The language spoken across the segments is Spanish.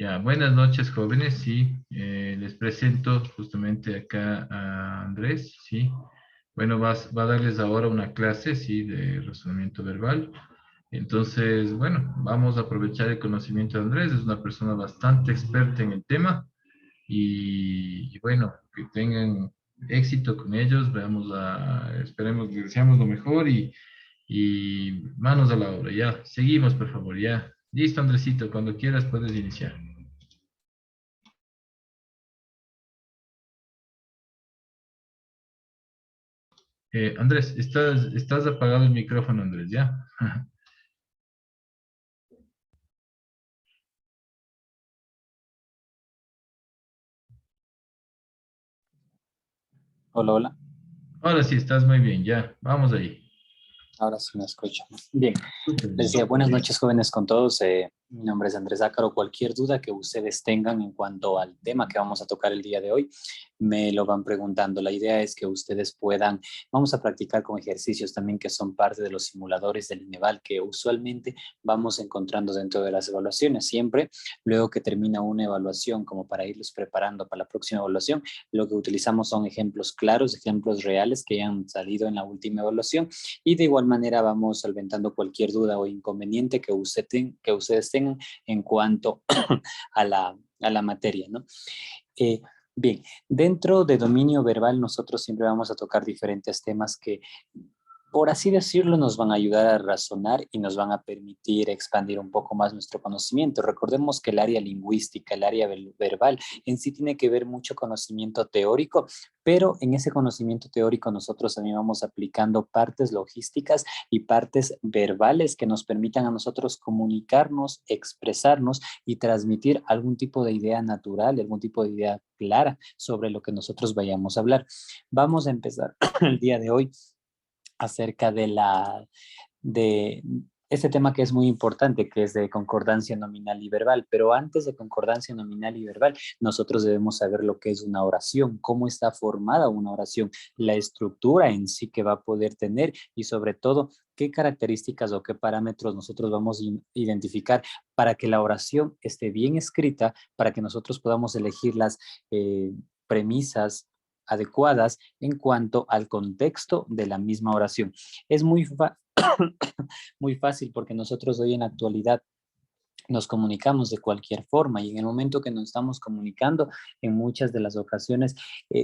Ya, buenas noches, jóvenes. Sí, les presento justamente acá a Andrés. Sí, bueno, va a darles ahora una clase, sí, de razonamiento verbal. Entonces, bueno, vamos a aprovechar el conocimiento de Andrés. Es una persona bastante experta en el tema y bueno, que tengan éxito con ellos. Esperemos que deseamos lo mejor y manos a la obra. Ya, seguimos, por favor, ya. Listo, Andresito, cuando quieras puedes iniciar. Andrés, estás apagado el micrófono, Andrés, ¿ya? Hola, hola. Ahora sí, estás muy bien, ya. Vamos ahí. Ahora sí me escuchan. Bien. Súper Les bien. decía, buenas noches, jóvenes, con todos. Mi nombre es Andrés Zácaro. Cualquier duda que ustedes tengan en cuanto al tema que vamos a tocar el día de hoy, me lo van preguntando. La idea es que ustedes puedan, vamos a practicar con ejercicios también que son parte de los simuladores del INEVAL que usualmente vamos encontrando dentro de las evaluaciones. Siempre, luego que termina una evaluación, como para irlos preparando para la próxima evaluación, lo que utilizamos son ejemplos claros, ejemplos reales que han salido en la última evaluación y de igual manera vamos solventando cualquier duda o inconveniente que ustedes tengan en cuanto a la materia, ¿no? Eh, Bien, dentro de dominio verbal nosotros siempre vamos a tocar diferentes temas que, por así decirlo, nos van a ayudar a razonar y nos van a permitir expandir un poco más nuestro conocimiento. Recordemos que el área lingüística, el área verbal, en sí tiene que ver mucho conocimiento teórico, pero en ese conocimiento teórico nosotros también vamos aplicando partes logísticas y partes verbales que nos permitan a nosotros comunicarnos, expresarnos y transmitir algún tipo de idea natural, algún tipo de idea clara sobre lo que nosotros vayamos a hablar. Vamos a empezar el día de hoy acerca de este tema que es muy importante, que es de concordancia nominal y verbal. Pero antes de concordancia nominal y verbal, nosotros debemos saber lo que es una oración, cómo está formada una oración, la estructura en sí que va a poder tener y sobre todo qué características o qué parámetros nosotros vamos a identificar para que la oración esté bien escrita, para que nosotros podamos elegir las premisas adecuadas en cuanto al contexto de la misma oración. Es muy fácil porque nosotros hoy en la actualidad nos comunicamos de cualquier forma y en el momento que nos estamos comunicando, en muchas de las ocasiones,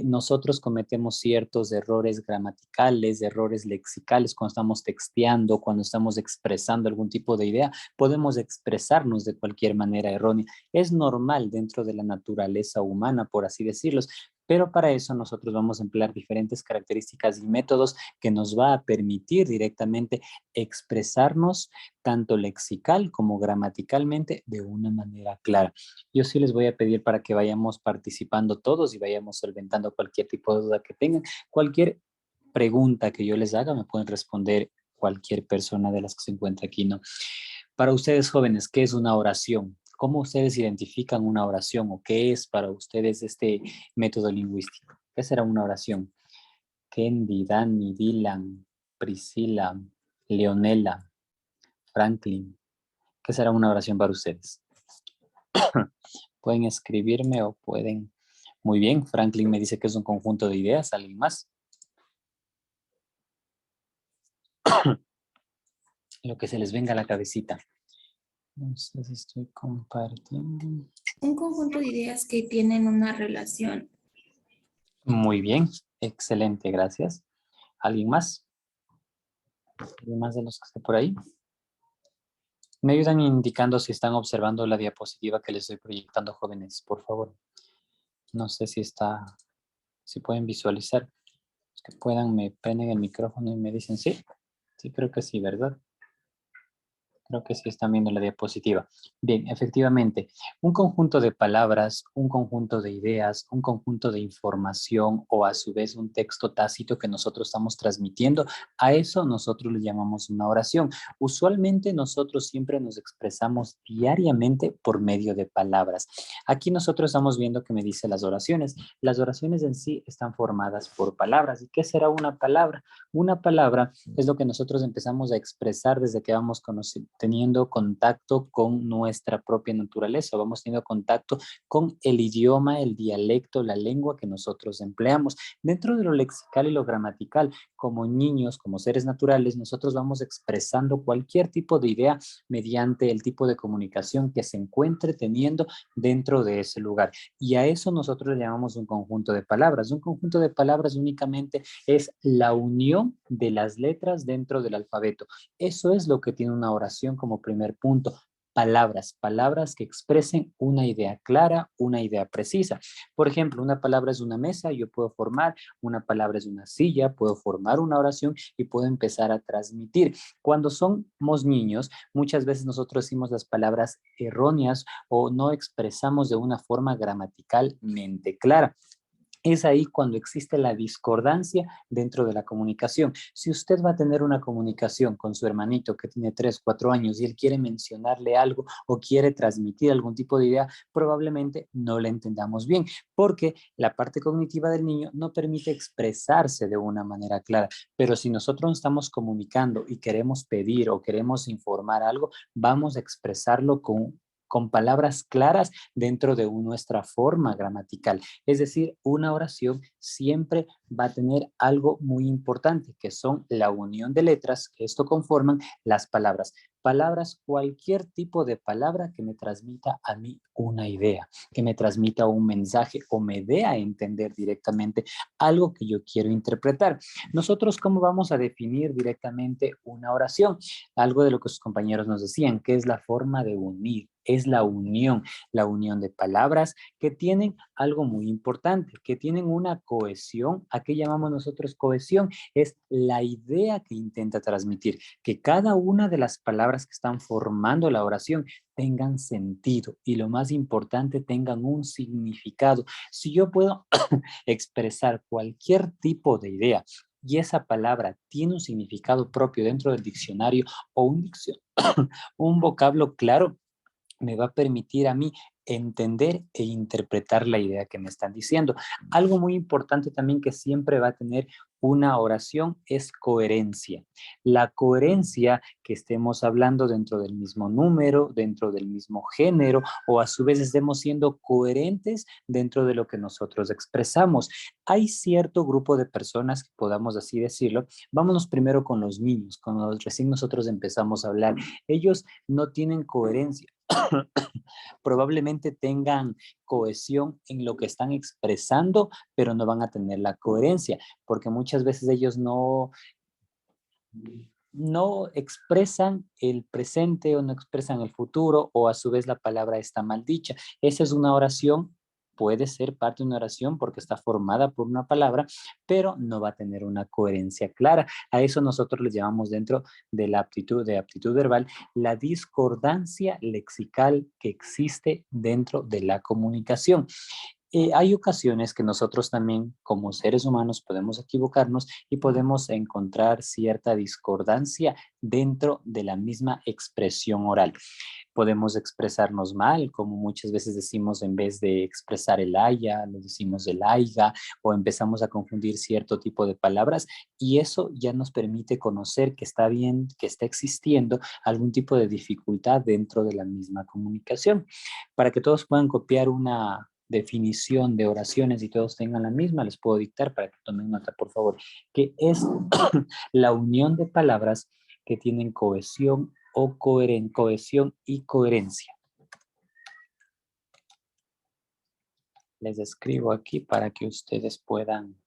nosotros cometemos ciertos errores gramaticales, errores lexicales cuando estamos texteando, cuando estamos expresando algún tipo de idea, podemos expresarnos de cualquier manera errónea. Es normal dentro de la naturaleza humana, por así decirlo, pero para eso nosotros vamos a emplear diferentes características y métodos que nos va a permitir directamente expresarnos tanto lexical como gramaticalmente de una manera clara. Yo sí les voy a pedir para que vayamos participando todos y vayamos solventando cualquier tipo de duda que tengan. Cualquier pregunta que yo les haga me pueden responder cualquier persona de las que se encuentra aquí, ¿no? Para ustedes jóvenes, ¿qué es una oración? ¿Cómo ustedes identifican una oración o qué es para ustedes este método lingüístico? ¿Qué será una oración? Kendi, Dani, Dylan, Priscila, Leonela, Franklin. ¿Qué será una oración para ustedes? Pueden escribirme o pueden... Muy bien, Franklin me dice que es un conjunto de ideas. ¿Alguien más? Lo que se les venga a la cabecita. No sé si estoy compartiendo. Un conjunto de ideas que tienen una relación. Muy bien, excelente, gracias. ¿Alguien más? ¿Alguien más de los que esté por ahí? Me ayudan indicando si están observando la diapositiva que les estoy proyectando, jóvenes, por favor. No sé si pueden visualizar. Los que puedan me prenden el micrófono y me dicen sí. Sí, creo que sí, ¿verdad? Creo que sí están viendo la diapositiva. Bien, efectivamente, un conjunto de palabras, un conjunto de ideas, un conjunto de información o a su vez un texto tácito que nosotros estamos transmitiendo, a eso nosotros le llamamos una oración. Usualmente nosotros siempre nos expresamos diariamente por medio de palabras. Aquí nosotros estamos viendo que me dice las oraciones. Las oraciones en sí están formadas por palabras. ¿Y qué será una palabra? Una palabra es lo que nosotros empezamos a expresar desde que vamos teniendo contacto con nuestra propia naturaleza, vamos teniendo contacto con el idioma, el dialecto, la lengua que nosotros empleamos. Dentro de lo lexical y lo gramatical, como niños, como seres naturales, nosotros vamos expresando cualquier tipo de idea mediante el tipo de comunicación que se encuentre teniendo dentro de ese lugar. Y a eso nosotros le llamamos un conjunto de palabras. Un conjunto de palabras únicamente es la unión de las letras dentro del alfabeto. Eso es lo que tiene una oración como primer punto. Palabras, palabras que expresen una idea clara, una idea precisa. Por ejemplo, una palabra es una mesa, yo puedo formar, una palabra es una silla, puedo formar una oración y puedo empezar a transmitir. Cuando somos niños, muchas veces nosotros decimos las palabras erróneas o no expresamos de una forma gramaticalmente clara. Es ahí cuando existe la discordancia dentro de la comunicación. Si usted va a tener una comunicación con su hermanito que tiene 3, 4 años y él quiere mencionarle algo o quiere transmitir algún tipo de idea, probablemente no le entendamos bien, porque la parte cognitiva del niño no permite expresarse de una manera clara. Pero si nosotros nos estamos comunicando y queremos pedir o queremos informar algo, vamos a expresarlo con palabras claras dentro de nuestra forma gramatical. Es decir, una oración siempre va a tener algo muy importante, que son la unión de letras, que esto conforman las palabras. Palabras, cualquier tipo de palabra que me transmita a mí una idea, que me transmita un mensaje o me dé a entender directamente algo que yo quiero interpretar. Nosotros, ¿cómo vamos a definir directamente una oración? Algo de lo que sus compañeros nos decían, que es la forma de unir, es la unión de palabras que tienen algo muy importante, que tienen una cohesión. ¿A qué llamamos nosotros cohesión? Es la idea que intenta transmitir, que cada una de las palabras que están formando la oración tengan sentido y lo más importante, tengan un significado. Si yo puedo expresar cualquier tipo de idea y esa palabra tiene un significado propio dentro del diccionario o un vocablo claro, me va a permitir a mí entender e interpretar la idea que me están diciendo. Algo muy importante también que siempre va a tener una oración es coherencia. La coherencia que estemos hablando dentro del mismo número, dentro del mismo género, o a su vez estemos siendo coherentes dentro de lo que nosotros expresamos. Hay cierto grupo de personas, que podamos así decirlo, vámonos primero con los niños, cuando recién nosotros empezamos a hablar, ellos no tienen coherencia. Probablemente tengan cohesión en lo que están expresando, pero no van a tener la coherencia, porque muchas veces ellos no expresan el presente o no expresan el futuro, o a su vez la palabra está mal dicha. Esa es una oración, puede ser parte de una oración porque está formada por una palabra, pero no va a tener una coherencia clara. A eso nosotros le llamamos dentro de la aptitud verbal la discordancia lexical que existe dentro de la comunicación. Hay ocasiones que nosotros también como seres humanos podemos equivocarnos y podemos encontrar cierta discordancia dentro de la misma expresión oral. Podemos expresarnos mal, como muchas veces decimos, en vez de expresar el haya, lo decimos el aiga, o empezamos a confundir cierto tipo de palabras, y eso ya nos permite conocer que está bien, que está existiendo algún tipo de dificultad dentro de la misma comunicación. Para que todos puedan copiar una definición de oraciones y todos tengan la misma, les puedo dictar para que tomen nota, por favor, que es la unión de palabras que tienen cohesión o cohesión y coherencia. Les escribo aquí para que ustedes puedan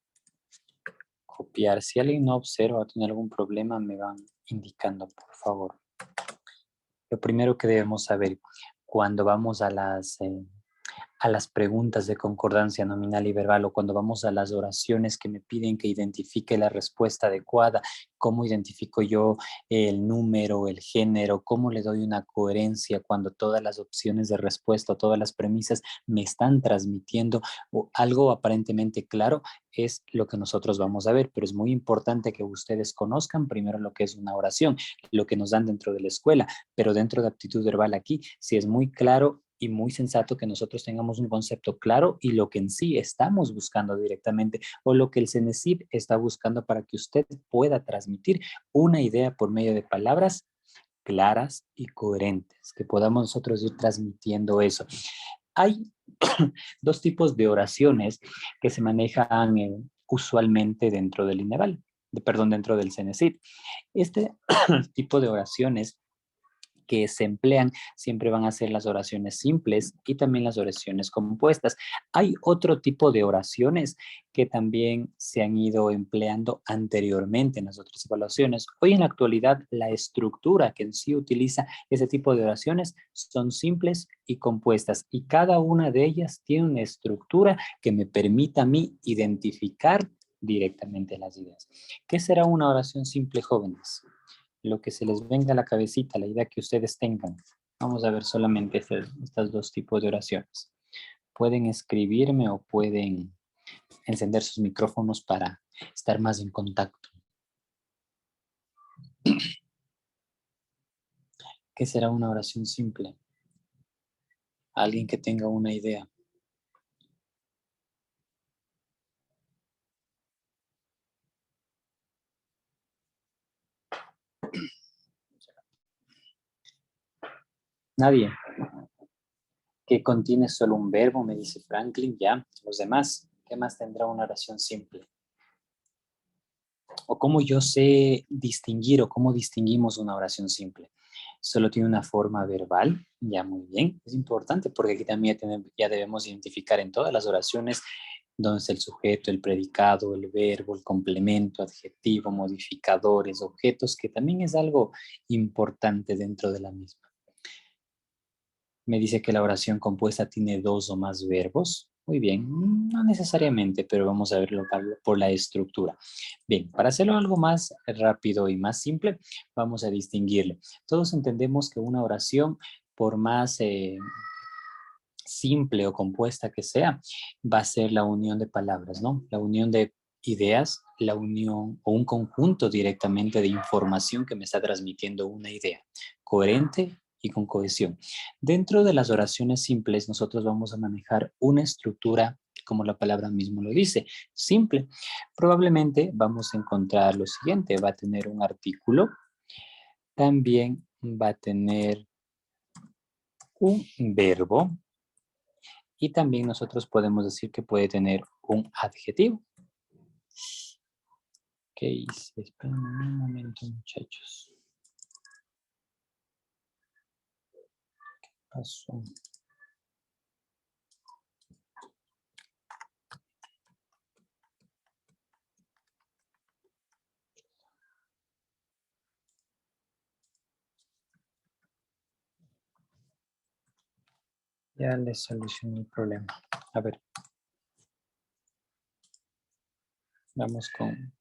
copiar. Si alguien no observa o tiene algún problema, me van indicando, por favor. Lo primero que debemos saber cuando vamos a las preguntas de concordancia nominal y verbal, o cuando vamos a las oraciones que me piden que identifique la respuesta adecuada, cómo identifico yo el número, el género, cómo le doy una coherencia cuando todas las opciones de respuesta, todas las premisas me están transmitiendo algo aparentemente claro, es lo que nosotros vamos a ver, pero es muy importante que ustedes conozcan primero lo que es una oración, lo que nos dan dentro de la escuela, pero dentro de aptitud verbal aquí, si es muy claro y muy sensato que nosotros tengamos un concepto claro y lo que en sí estamos buscando directamente o lo que el CENESID está buscando para que usted pueda transmitir una idea por medio de palabras claras y coherentes, que podamos nosotros ir transmitiendo eso. Hay dos tipos de oraciones que se manejan usualmente dentro del INEVAL, dentro del CENESID. Este tipo de oraciones que se emplean siempre van a ser las oraciones simples y también las oraciones compuestas. Hay otro tipo de oraciones que también se han ido empleando anteriormente en las otras evaluaciones. Hoy en la actualidad la estructura que en sí utiliza ese tipo de oraciones son simples y compuestas y cada una de ellas tiene una estructura que me permita a mí identificar directamente las ideas. ¿Qué será una oración simple, jóvenes? Lo que se les venga a la cabecita, la idea que ustedes tengan. Vamos a ver solamente estas dos tipos de oraciones. Pueden escribirme o pueden encender sus micrófonos para estar más en contacto. ¿Qué será una oración simple? Alguien que tenga una idea. Nadie. Que contiene solo un verbo, me dice Franklin, ya. Los demás, ¿qué más tendrá una oración simple? O cómo yo sé distinguir o cómo distinguimos una oración simple. Solo tiene una forma verbal, ya muy bien. Es importante porque aquí también ya debemos identificar en todas las oraciones donde está el sujeto, el predicado, el verbo, el complemento, adjetivo, modificadores, objetos, que también es algo importante dentro de la misma. Me dice que la oración compuesta tiene dos o más verbos. Muy bien, no necesariamente, pero vamos a verlo por la estructura. Bien, para hacerlo algo más rápido y más simple, vamos a distinguirle. Todos entendemos que una oración, por más simple o compuesta que sea, va a ser la unión de palabras, ¿no? La unión de ideas, la unión o un conjunto directamente de información que me está transmitiendo una idea coherente y con cohesión. Dentro de las oraciones simples, nosotros vamos a manejar una estructura, como la palabra mismo lo dice, simple. Probablemente vamos a encontrar lo siguiente, va a tener un artículo, también va a tener un verbo, y también nosotros podemos decir que puede tener un adjetivo. ¿Qué hice? Esperen un momento, muchachos. ¿Qué pasó? Ya les solucioné el problema. A ver. Vamos con...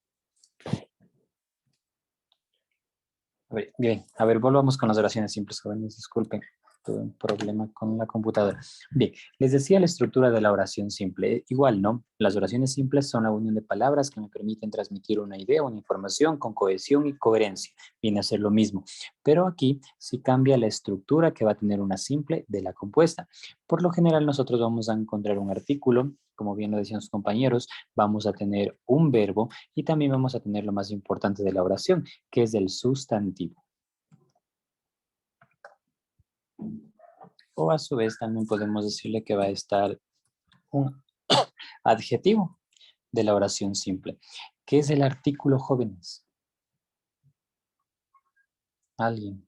A ver, bien. A ver, volvamos con las oraciones simples, jóvenes. Disculpen. Tuve un problema con la computadora. Bien, les decía la estructura de la oración simple. Igual, ¿no? Las oraciones simples son la unión de palabras que me permiten transmitir una idea, una información con cohesión y coherencia. Viene a ser lo mismo. Pero aquí sí cambia la estructura que va a tener una simple de la compuesta. Por lo general, nosotros vamos a encontrar un artículo, como bien lo decían sus compañeros, vamos a tener un verbo y también vamos a tener lo más importante de la oración, que es el sustantivo. O a su vez también podemos decirle que va a estar un adjetivo de la oración simple. ¿Qué es el artículo, jóvenes? ¿Alguien?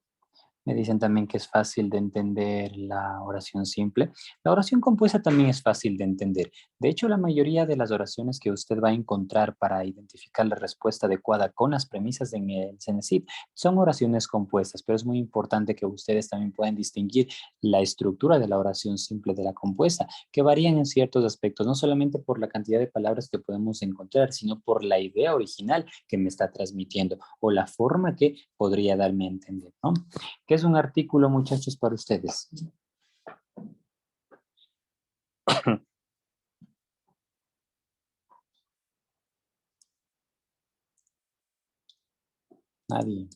Me dicen también que es fácil de entender la oración simple. La oración compuesta también es fácil de entender. De hecho, la mayoría de las oraciones que usted va a encontrar para identificar la respuesta adecuada con las premisas en el CENESID son oraciones compuestas, pero es muy importante que ustedes también puedan distinguir la estructura de la oración simple de la compuesta, que varían en ciertos aspectos, no solamente por la cantidad de palabras que podemos encontrar, sino por la idea original que me está transmitiendo o la forma que podría darme a entender, ¿no? ¿Qué es un artículo, muchachos, para ustedes? Nadie.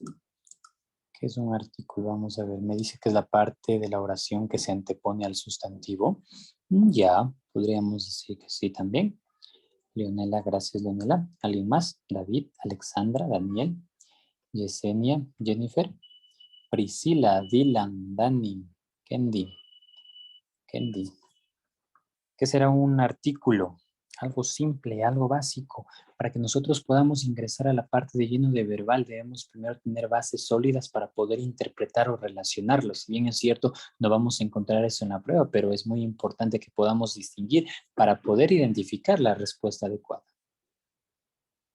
¿Qué es un artículo? Vamos a ver. Me dice que es la parte de la oración que se antepone al sustantivo. Ya, podríamos decir que sí también. Leonela, gracias, Leonela. ¿Alguien más? David, Alexandra, Daniel, Yesenia, Jennifer. Priscila, Dylan, Dani, Kendi. ¿Qué será un artículo? Algo simple, algo básico. Para que nosotros podamos ingresar a la parte de lleno de verbal, debemos primero tener bases sólidas para poder interpretar o relacionarlos. Si bien es cierto, no vamos a encontrar eso en la prueba, pero es muy importante que podamos distinguir para poder identificar la respuesta adecuada.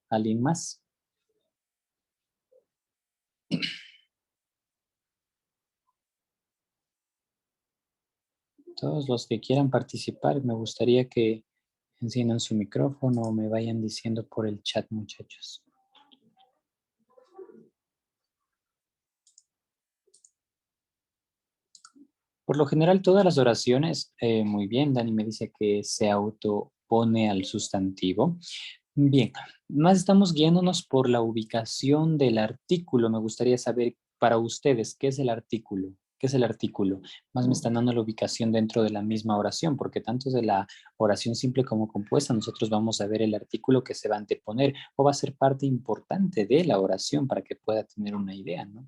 ¿Alguien más? Todos los que quieran participar, me gustaría que enciendan su micrófono o me vayan diciendo por el chat, muchachos. Por lo general, todas las oraciones, muy bien, Dani me dice que se autopone al sustantivo. Bien, más estamos guiándonos por la ubicación del artículo. Me gustaría saber para ustedes, ¿qué es el artículo? ¿Qué es el artículo? Más me están dando la ubicación dentro de la misma oración, porque tanto de la oración simple como compuesta, nosotros vamos a ver el artículo que se va a anteponer o va a ser parte importante de la oración para que pueda tener una idea, ¿no?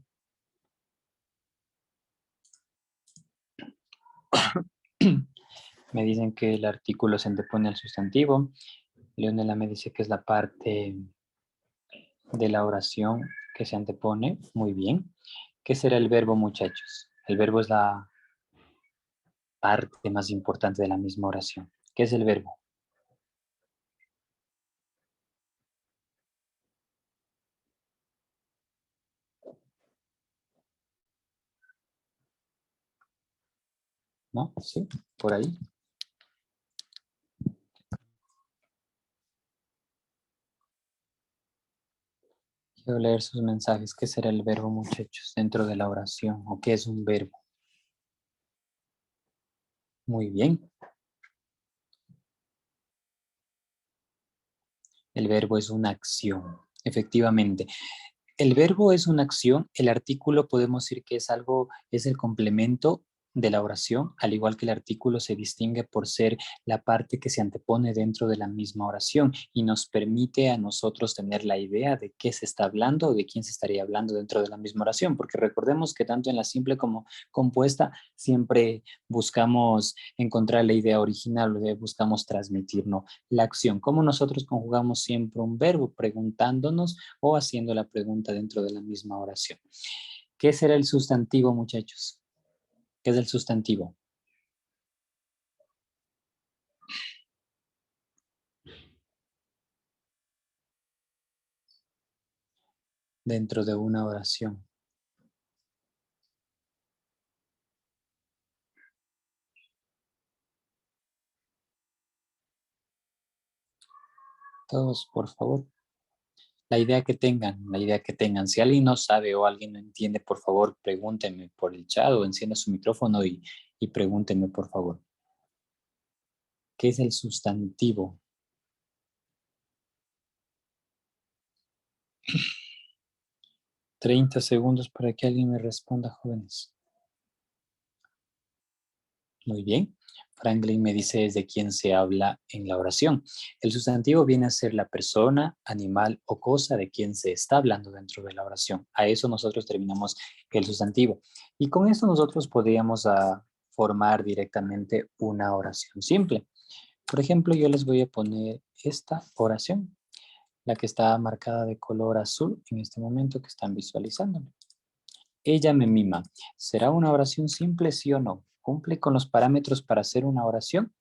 Me dicen que el artículo se antepone al sustantivo. Leonela me dice que es la parte de la oración que se antepone. Muy bien. ¿Qué será el verbo, muchachos? El verbo es la parte más importante de la misma oración. ¿Qué es el verbo? ¿No? Sí, por ahí. Quiero leer sus mensajes. ¿Qué será el verbo, muchachos, dentro de la oración? ¿O qué es un verbo? Muy bien. El verbo es una acción, efectivamente. El verbo es una acción, el artículo podemos decir que es algo, es el complemento de la oración, al igual que el artículo se distingue por ser la parte que se antepone dentro de la misma oración y nos permite a nosotros tener la idea de qué se está hablando o de quién se estaría hablando dentro de la misma oración, porque recordemos que tanto en la simple como compuesta siempre buscamos encontrar la idea original, buscamos transmitir, ¿no? La acción. ¿Cómo nosotros conjugamos siempre un verbo? Preguntándonos o haciendo la pregunta dentro de la misma oración. ¿Qué será el sustantivo, muchachos? ¿Qué es el sustantivo? Dentro de una oración. Todos, por favor. La idea que tengan, la idea que tengan. Si alguien no sabe o alguien no entiende, por favor, pregúntenme por el chat o encienda su micrófono y pregúntenme, por favor. ¿Qué es el sustantivo? $30 segundos para que alguien me responda, jóvenes. Muy bien. Franklin me dice desde quién se habla en la oración. El sustantivo viene a ser la persona, animal o cosa de quien se está hablando dentro de la oración. A eso nosotros terminamos el sustantivo. Y con esto nosotros podríamos formar directamente una oración simple. Por ejemplo, yo les voy a poner esta oración, la que está marcada de color azul en este momento que están visualizando. Ella me mima. ¿Será una oración simple, sí o no? ¿Cumple con los parámetros para hacer una oración?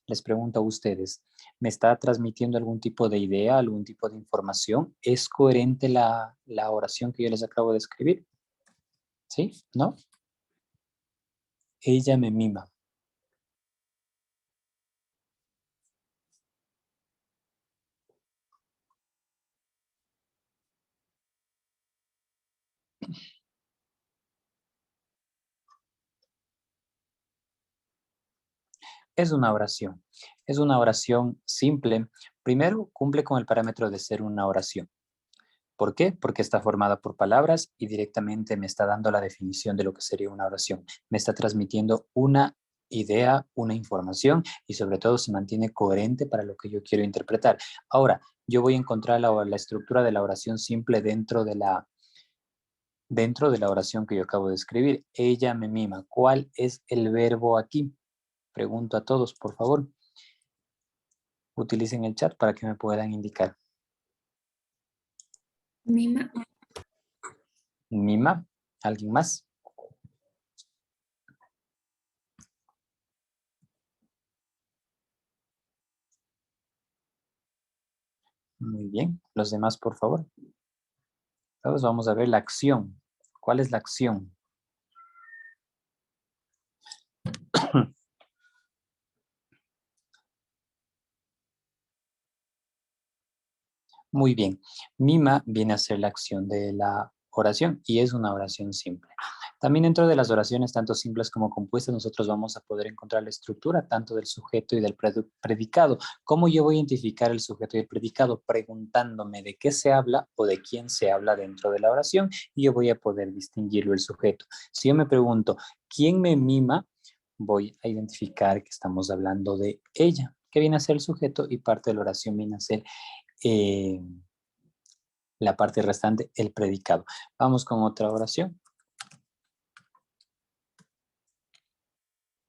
Les pregunto a ustedes, ¿me está transmitiendo algún tipo de idea, algún tipo de información? ¿Es coherente la oración que yo les acabo de escribir? ¿Sí? ¿No? Ella me mima. Es una oración. Es una oración simple. Primero, cumple con el parámetro de ser una oración. ¿Por qué? Porque está formada por palabras y directamente me está dando la definición de lo que sería una oración. Me está transmitiendo una idea, una información y sobre todo se mantiene coherente para lo que yo quiero interpretar. Ahora, yo voy a encontrar la estructura de la oración simple dentro de la dentro de la oración que yo acabo de escribir. Ella me mima. ¿Cuál es el verbo aquí? Pregunto a todos, por favor. Utilicen el chat para que me puedan indicar. Mima. Mima. ¿Alguien más? Muy bien. Los demás, por favor. Todos vamos a ver la acción. ¿Cuál es la acción? Muy bien. Mima viene a ser la acción de la oración y es una oración simple. También dentro de las oraciones, tanto simples como compuestas, nosotros vamos a poder encontrar la estructura tanto del sujeto y del predicado. ¿Cómo yo voy a identificar el sujeto y el predicado? Preguntándome de qué se habla o de quién se habla dentro de la oración y yo voy a poder distinguirlo el sujeto. Si yo me pregunto, ¿quién me mima? Voy a identificar que estamos hablando de ella, que viene a ser el sujeto y parte de la oración viene a ser la parte restante, el predicado. Vamos con otra oración.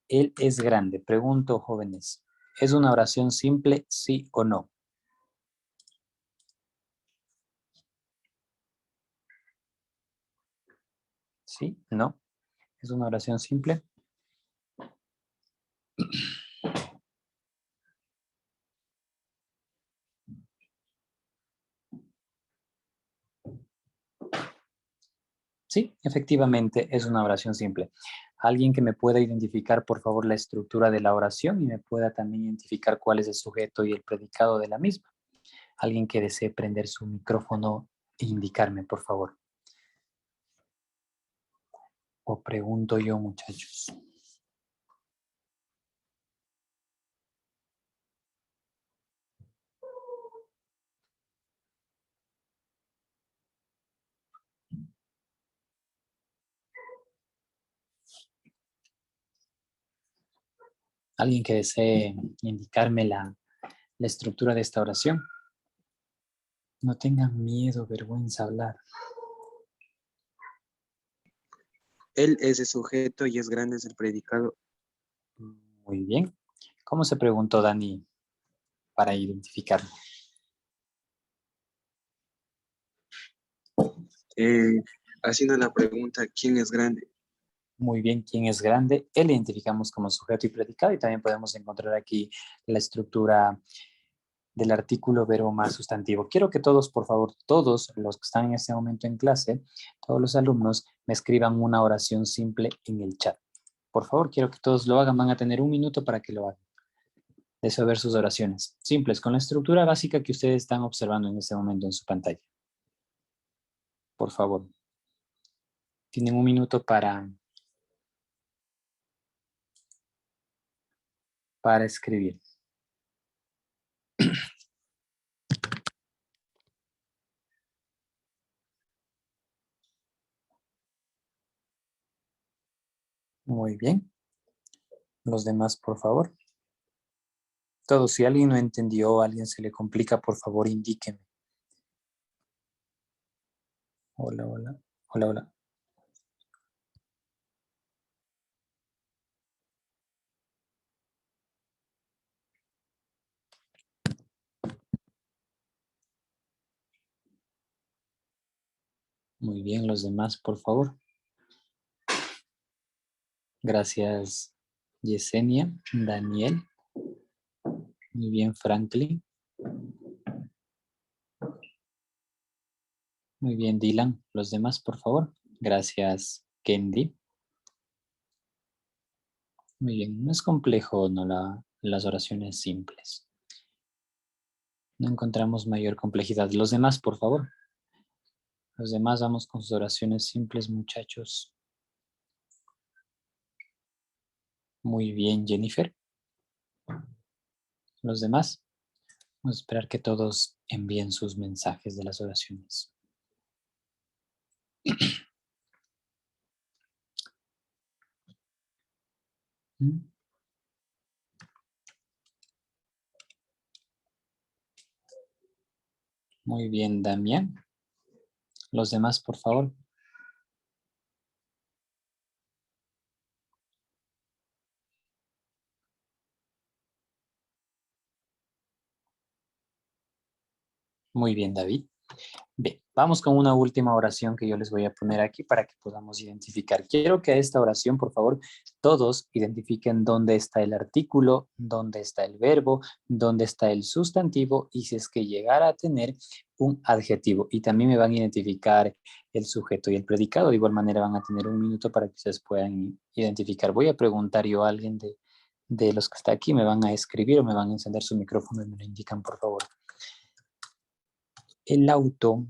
Él es grande. Pregunto, jóvenes, ¿es una oración simple, sí o no? ¿Sí? ¿No? ¿Es una oración simple? Sí, efectivamente es una oración simple. Alguien que me pueda identificar, por favor, la estructura de la oración y me pueda también identificar cuál es el sujeto y el predicado de la misma. Alguien que desee prender su micrófono e indicarme, por favor. O pregunto yo, muchachos. Alguien que desee indicarme la estructura de esta oración. No tengan miedo, vergüenza hablar. Él es el sujeto y es grande es el predicado. Muy bien. ¿Cómo se preguntó Dani para identificarlo? Haciendo la pregunta, ¿quién es grande? Muy bien, ¿quién es grande? Él identificamos como sujeto y predicado y también podemos encontrar aquí la estructura del artículo verbo más sustantivo. Quiero que todos, por favor, todos los que están en este momento en clase, todos los alumnos, me escriban una oración simple en el chat. Por favor, quiero que todos lo hagan. Van a tener un minuto para que lo hagan. Deseo ver sus oraciones simples con la estructura básica que ustedes están observando en este momento en su pantalla. Por favor. Tienen un minuto para escribir. Muy bien. Los demás, por favor. Todos, si alguien no entendió, a alguien se le complica, por favor, indíqueme. Hola, hola. Hola, hola. Muy bien, los demás, por favor. Gracias, Yesenia, Daniel. Muy bien, Franklin. Muy bien, Dylan. Los demás, por favor. Gracias, Kendi. Muy bien, no es complejo, no las oraciones simples. No encontramos mayor complejidad. Los demás, por favor. Los demás vamos con sus oraciones simples, muchachos. Muy bien, Jennifer. Los demás. Vamos a esperar que todos envíen sus mensajes de las oraciones. Muy bien, Damián. Los demás, por favor. Muy bien, David. Bien, vamos con una última oración que yo les voy a poner aquí para que podamos identificar. Quiero que a esta oración, por favor, todos identifiquen dónde está el artículo, dónde está el verbo, dónde está el sustantivo y si es que llegara a tener un adjetivo. Y también me van a identificar el sujeto y el predicado. De igual manera van a tener un minuto para que ustedes puedan identificar. Voy a preguntar yo a alguien de los que está aquí, me van a escribir o me van a encender su micrófono y me lo indican, por favor. El auto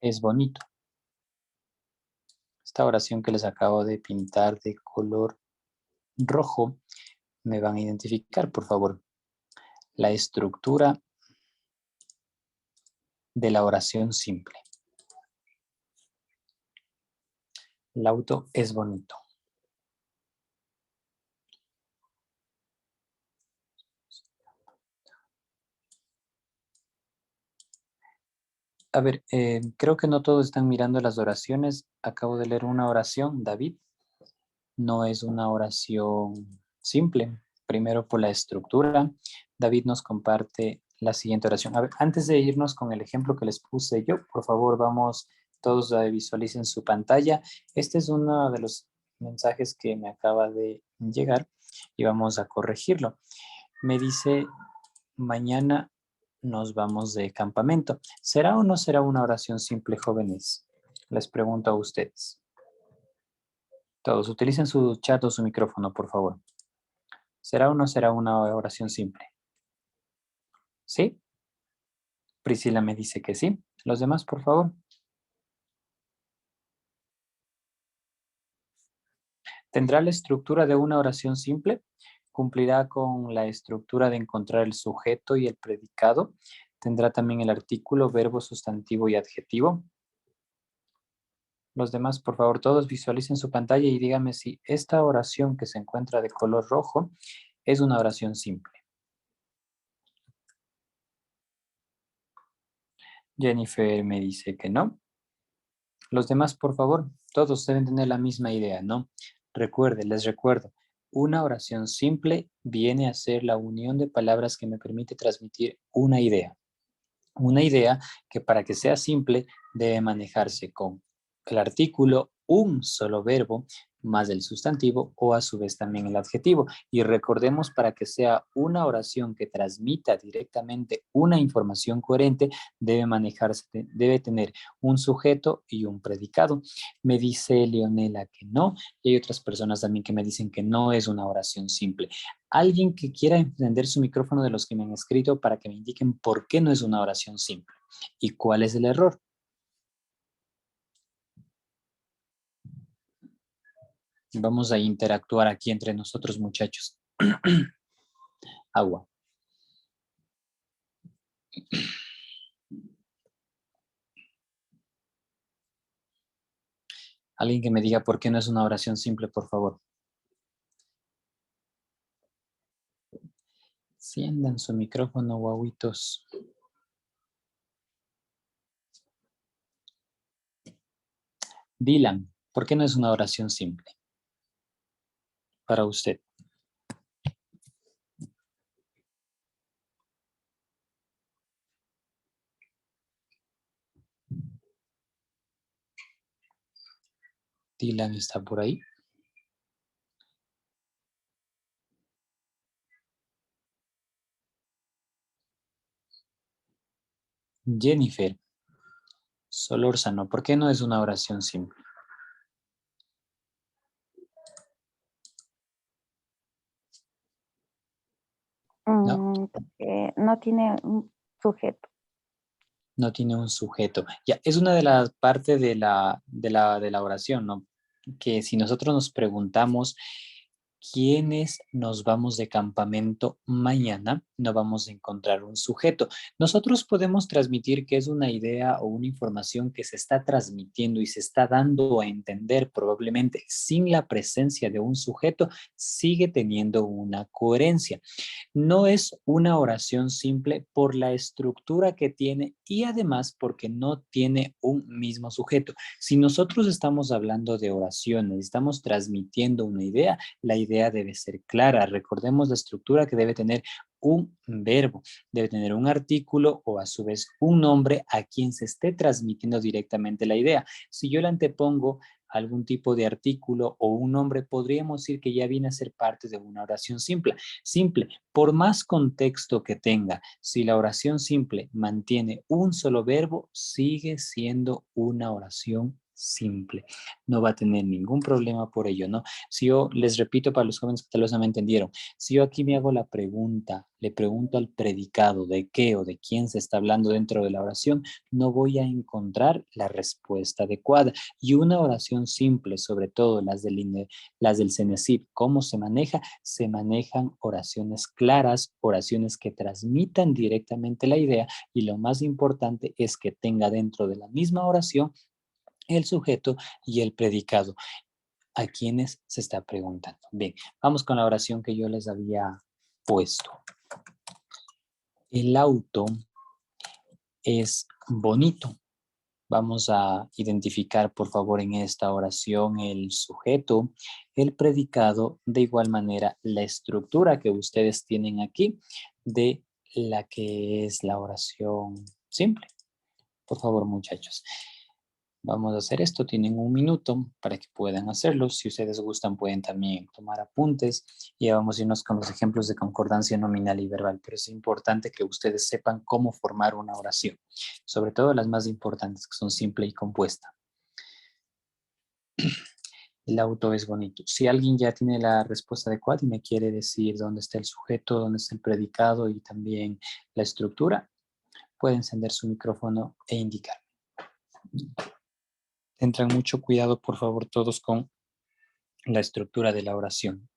es bonito. Esta oración que les acabo de pintar de color rojo, me van a identificar, por favor, la estructura de la oración simple. El auto es bonito. A ver, creo que no todos están mirando las oraciones. Acabo de leer una oración, David. No es una oración simple. Primero por la estructura. David nos comparte la siguiente oración. A ver, antes de irnos con el ejemplo que les puse yo, por favor, vamos, todos visualicen su pantalla. Este es uno de los mensajes que me acaba de llegar y vamos a corregirlo. Me dice, mañana nos vamos de campamento. ¿Será o no será una oración simple, jóvenes? Les pregunto a ustedes. Todos, utilicen su chat o su micrófono, por favor. ¿Será o no será una oración simple? ¿Sí? Priscila me dice que sí. ¿Los demás, por favor? ¿Tendrá la estructura de una oración simple? ¿Cumplirá con la estructura de encontrar el sujeto y el predicado? ¿Tendrá también el artículo, verbo, sustantivo y adjetivo? Los demás, por favor, todos visualicen su pantalla y díganme si esta oración que se encuentra de color rojo es una oración simple. Jennifer me dice que no. Los demás, por favor, todos deben tener la misma idea, ¿no? Recuerden, les recuerdo, una oración simple viene a ser la unión de palabras que me permite transmitir una idea. Una idea que para que sea simple debe manejarse con el artículo, un solo verbo, más el sustantivo o a su vez también el adjetivo. Y recordemos, para que sea una oración que transmita directamente una información coherente, debe manejarse, debe tener un sujeto y un predicado. Me dice Leonela que no, y hay otras personas también que me dicen que no es una oración simple. Alguien que quiera encender su micrófono de los que me han escrito para que me indiquen por qué no es una oración simple y cuál es el error. Vamos a interactuar aquí entre nosotros, muchachos. Agua. Alguien que me diga por qué no es una oración simple, por favor. Enciendan su micrófono, guaguitos. Dylan, ¿por qué no es una oración simple para usted? Dylan está por ahí. Jennifer Solórzano, ¿por qué no es una oración simple? No, porque no tiene un sujeto. No tiene un sujeto. Ya, es una de las partes de la oración, ¿no? Que si nosotros nos preguntamos quiénes nos vamos de campamento mañana, no vamos a encontrar un sujeto. Nosotros podemos transmitir que es una idea o una información que se está transmitiendo y se está dando a entender probablemente sin la presencia de un sujeto, sigue teniendo una coherencia. No es una oración simple por la estructura que tiene y además porque no tiene un mismo sujeto. Si nosotros estamos hablando de oraciones, estamos transmitiendo una idea, la idea debe ser clara. Recordemos la estructura que debe tener un verbo, debe tener un artículo o a su vez un nombre a quien se esté transmitiendo directamente la idea. Si yo le antepongo algún tipo de artículo o un nombre, podríamos decir que ya viene a ser parte de una oración simple. Por más contexto que tenga, si la oración simple mantiene un solo verbo, sigue siendo una oración simple. No va a tener ningún problema por ello, ¿no? Si yo les repito para los jóvenes que tal vez no me entendieron, si yo aquí me hago la pregunta, le pregunto al predicado de qué o de quién se está hablando dentro de la oración, no voy a encontrar la respuesta adecuada. Y una oración simple, sobre todo las del Cenecit, ¿cómo se maneja? Se manejan oraciones claras, oraciones que transmitan directamente la idea, y lo más importante es que tenga dentro de la misma oración el sujeto y el predicado. ¿A quiénes se está preguntando? Bien, vamos con la oración que yo les había puesto. El auto es bonito. Vamos a identificar, por favor, en esta oración el sujeto, el predicado, de igual manera la estructura que ustedes tienen aquí de la que es la oración simple. Por favor, muchachos. Vamos a hacer esto, tienen un minuto para que puedan hacerlo. Si ustedes gustan, pueden también tomar apuntes y vamos a irnos con los ejemplos de concordancia nominal y verbal, pero es importante que ustedes sepan cómo formar una oración, sobre todo las más importantes, que son simple y compuesta. El auto es bonito. Si alguien ya tiene la respuesta adecuada y me quiere decir dónde está el sujeto, dónde está el predicado y también la estructura, puede encender su micrófono e indicar. Tendrán mucho cuidado, por favor, todos con la estructura de la oración.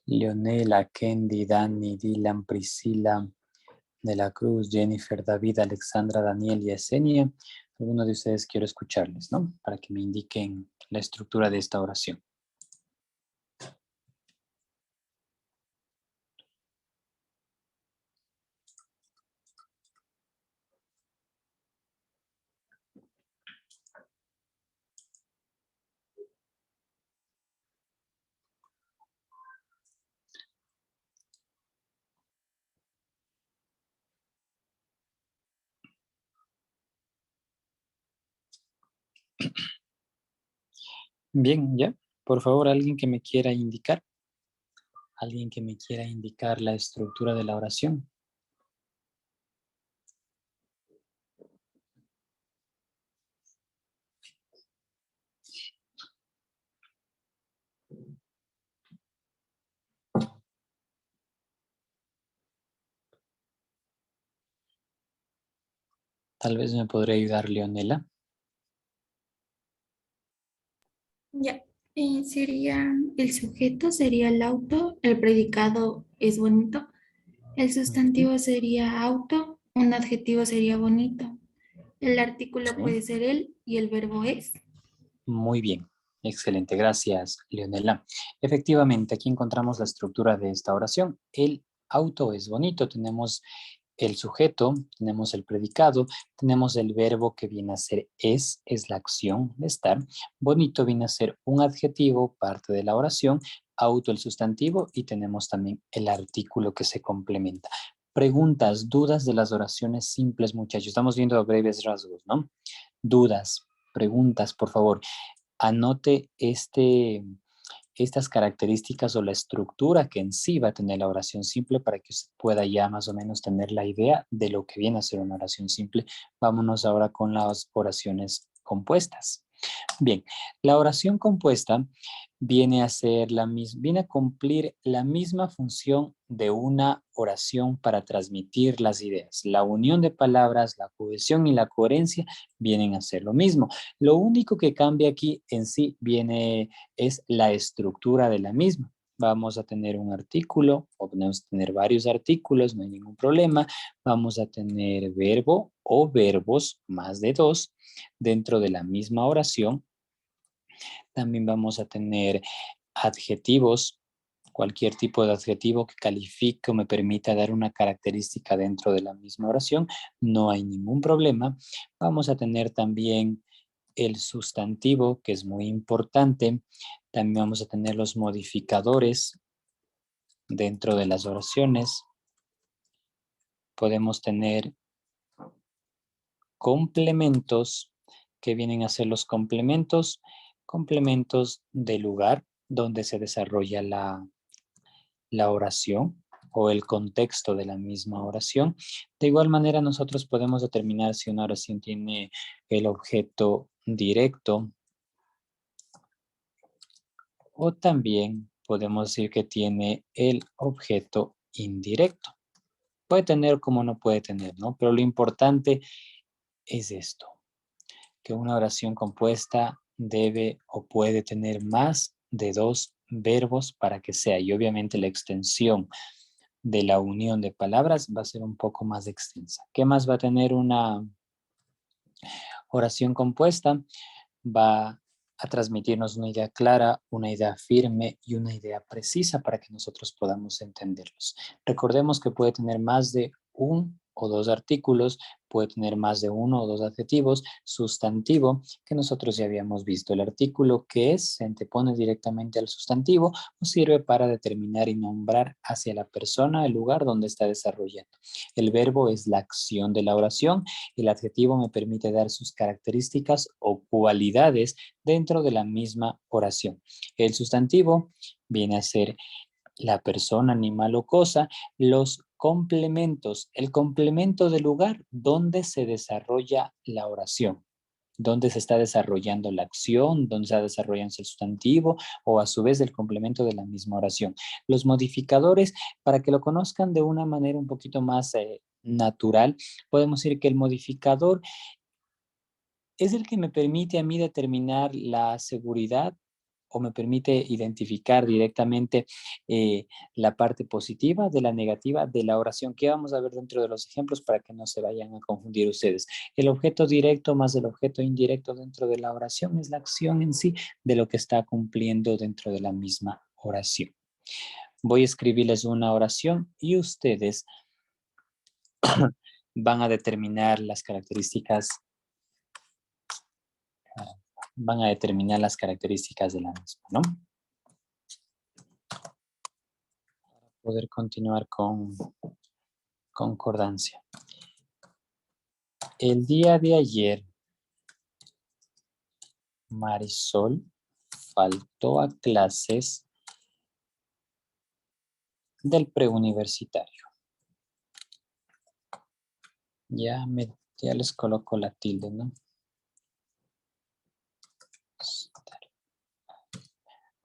Leonela, Kendi, Dani, Dylan, Priscila, de la Cruz, Jennifer, David, Alexandra, Daniel y Esenia. Algunos de ustedes quiero escucharles, ¿no? Para que me indiquen la estructura de esta oración. Bien, ya. Por favor, alguien que me quiera indicar. Alguien que me quiera indicar la estructura de la oración. Tal vez me podría ayudar Leonela. Ya, sería el sujeto, sería el auto, el predicado es bonito, el sustantivo sería auto, un adjetivo sería bonito, el artículo Sí. puede ser él y el verbo es. Muy bien. Excelente. Gracias, Leonela. Efectivamente, aquí encontramos la estructura de esta oración. El auto es bonito. Tenemos el sujeto, tenemos el predicado, tenemos el verbo que viene a ser es la acción de estar. Bonito viene a ser un adjetivo, parte de la oración, auto el sustantivo y tenemos también el artículo que se complementa. Preguntas, dudas de las oraciones simples, muchachos. Estamos viendo a breves rasgos, ¿no? Dudas, preguntas, por favor. Anote estas características o la estructura que en sí va a tener la oración simple para que usted pueda ya más o menos tener la idea de lo que viene a ser una oración simple. Vámonos ahora con las oraciones compuestas. Bien, la oración compuesta viene a cumplir la misma función de una oración para transmitir las ideas. La unión de palabras, la cohesión y la coherencia vienen a ser lo mismo. Lo único que cambia aquí en sí es la estructura de la misma. Vamos a tener un artículo, o podemos tener varios artículos, no hay ningún problema. Vamos a tener verbo o verbos, más de dos, dentro de la misma oración. También vamos a tener adjetivos cualquier tipo de adjetivo que califique o me permita dar una característica dentro de la misma oración, no hay ningún problema. Vamos a tener también el sustantivo, que es muy importante. También vamos a tener los modificadores dentro de las oraciones. Podemos tener complementos, que vienen a ser los complementos de lugar donde se desarrolla la oración o el contexto de la misma oración. De igual manera, nosotros podemos determinar si una oración tiene el objeto directo o también podemos decir que tiene el objeto indirecto. Puede tener como no puede tener, ¿no? Pero lo importante es esto, que una oración compuesta debe o puede tener más de 2 verbos para que sea, y obviamente la extensión de la unión de palabras va a ser un poco más extensa. ¿Qué más va a tener una oración compuesta? Va a transmitirnos una idea clara, una idea firme y una idea precisa para que nosotros podamos entenderlos. Recordemos que puede tener más de un o dos artículos, puede tener más de uno o dos adjetivos, sustantivo, que nosotros ya habíamos visto. El artículo que es se antepone directamente al sustantivo o sirve para determinar y nombrar hacia la persona el lugar donde está desarrollando. El verbo es la acción de la oración. El adjetivo me permite dar sus características o cualidades dentro de la misma oración. El sustantivo viene a ser la persona, animal o cosa. Los complementos, el complemento del lugar donde se desarrolla la oración, donde se está desarrollando la acción, donde se está desarrollando el sustantivo o a su vez el complemento de la misma oración. Los modificadores, para que lo conozcan de una manera un poquito más natural, podemos decir que el modificador es el que me permite a mí determinar la seguridad o me permite identificar directamente la parte positiva de la negativa de la oración, que vamos a ver dentro de los ejemplos para que no se vayan a confundir ustedes. El objeto directo más el objeto indirecto dentro de la oración es la acción en sí de lo que está cumpliendo dentro de la misma oración. Voy a escribirles una oración y ustedes van a determinar las características de la misma, ¿no? Para poder continuar con concordancia. El día de ayer, Marisol faltó a clases del preuniversitario. Ya les coloco la tilde, ¿no?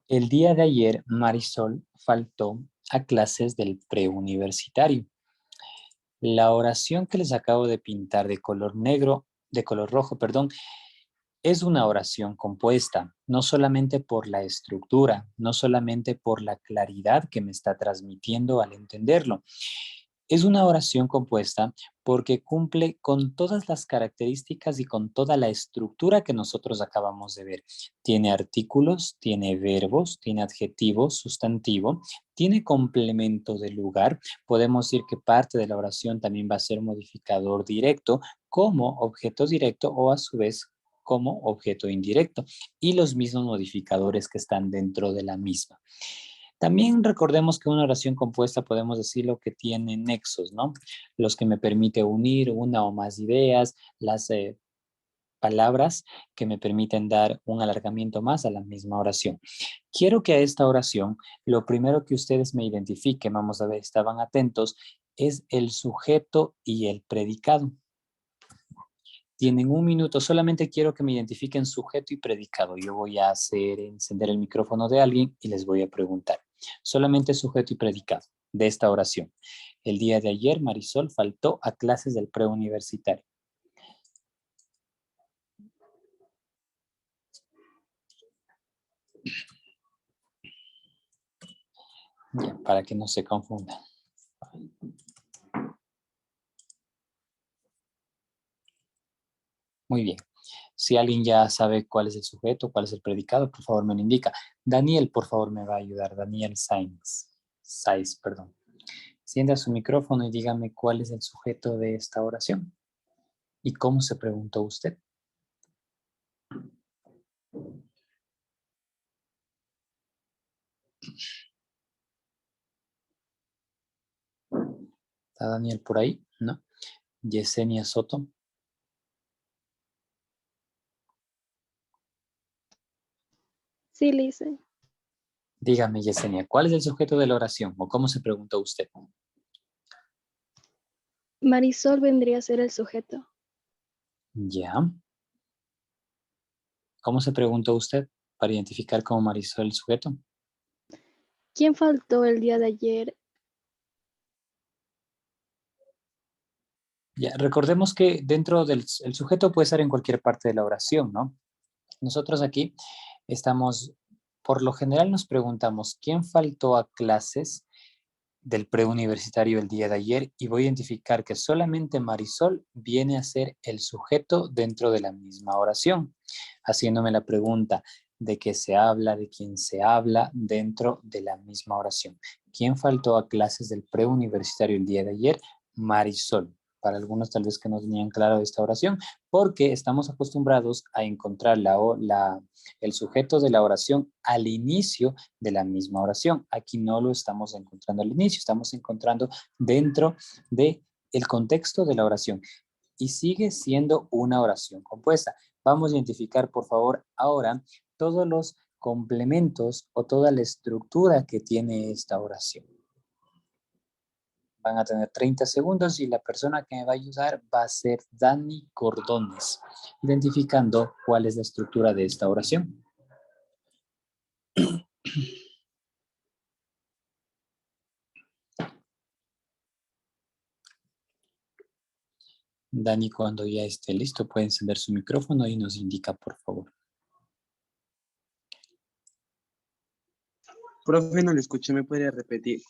El día de ayer, Marisol faltó a clases del preuniversitario. La oración que les acabo de pintar de color rojo, es una oración compuesta, no solamente por la estructura, no solamente por la claridad que me está transmitiendo al entenderlo. Es una oración compuesta porque cumple con todas las características y con toda la estructura que nosotros acabamos de ver. Tiene artículos, tiene verbos, tiene adjetivos, sustantivo, tiene complemento de lugar. Podemos decir que parte de la oración también va a ser modificador directo como objeto directo o a su vez como objeto indirecto y los mismos modificadores que están dentro de la misma. También recordemos que una oración compuesta podemos decirlo que tiene nexos, ¿no? Los que me permite unir una o más ideas, las palabras que me permiten dar un alargamiento más a la misma oración. Quiero que a esta oración, lo primero que ustedes me identifiquen, vamos a ver, estaban atentos, es el sujeto y el predicado. Tienen 1 minuto, solamente quiero que me identifiquen sujeto y predicado. Yo voy a encender el micrófono de alguien y les voy a preguntar. Solamente sujeto y predicado de esta oración. El día de ayer, Marisol faltó a clases del preuniversitario. Ya, para que no se confundan. Muy bien. Si alguien ya sabe cuál es el sujeto, cuál es el predicado, por favor me lo indica. Daniel, por favor, me va a ayudar. Daniel Saiz, perdón. Encienda su micrófono y dígame cuál es el sujeto de esta oración. ¿Y cómo se preguntó usted? ¿Está Daniel por ahí? ¿No? Yesenia Soto. Sí, Lice. Dígame, Yesenia, ¿cuál es el sujeto de la oración o cómo se preguntó usted? Marisol vendría a ser el sujeto. Ya. ¿Cómo se preguntó usted para identificar como Marisol el sujeto? ¿Quién faltó el día de ayer? Ya, recordemos que dentro del el sujeto puede estar en cualquier parte de la oración, ¿no? Nosotros aquí estamos, por lo general nos preguntamos, ¿quién faltó a clases del preuniversitario el día de ayer? Y voy a identificar que solamente Marisol viene a ser el sujeto dentro de la misma oración, haciéndome la pregunta de qué se habla, de quién se habla dentro de la misma oración. ¿Quién faltó a clases del preuniversitario el día de ayer? Marisol. Para algunos tal vez que no tenían claro esta oración, porque estamos acostumbrados a encontrar el sujeto de la oración al inicio de la misma oración. Aquí no lo estamos encontrando al inicio, estamos encontrando dentro de el contexto de la oración y sigue siendo una oración compuesta. Vamos a identificar, por favor, ahora todos los complementos o toda la estructura que tiene esta oración. Van a tener 30 segundos y la persona que me va a ayudar va a ser Dani Cordones, identificando cuál es la estructura de esta oración. Dani, cuando ya esté listo, puede encender su micrófono y nos indica, por favor. Profe, no le escuché, ¿me puede repetir?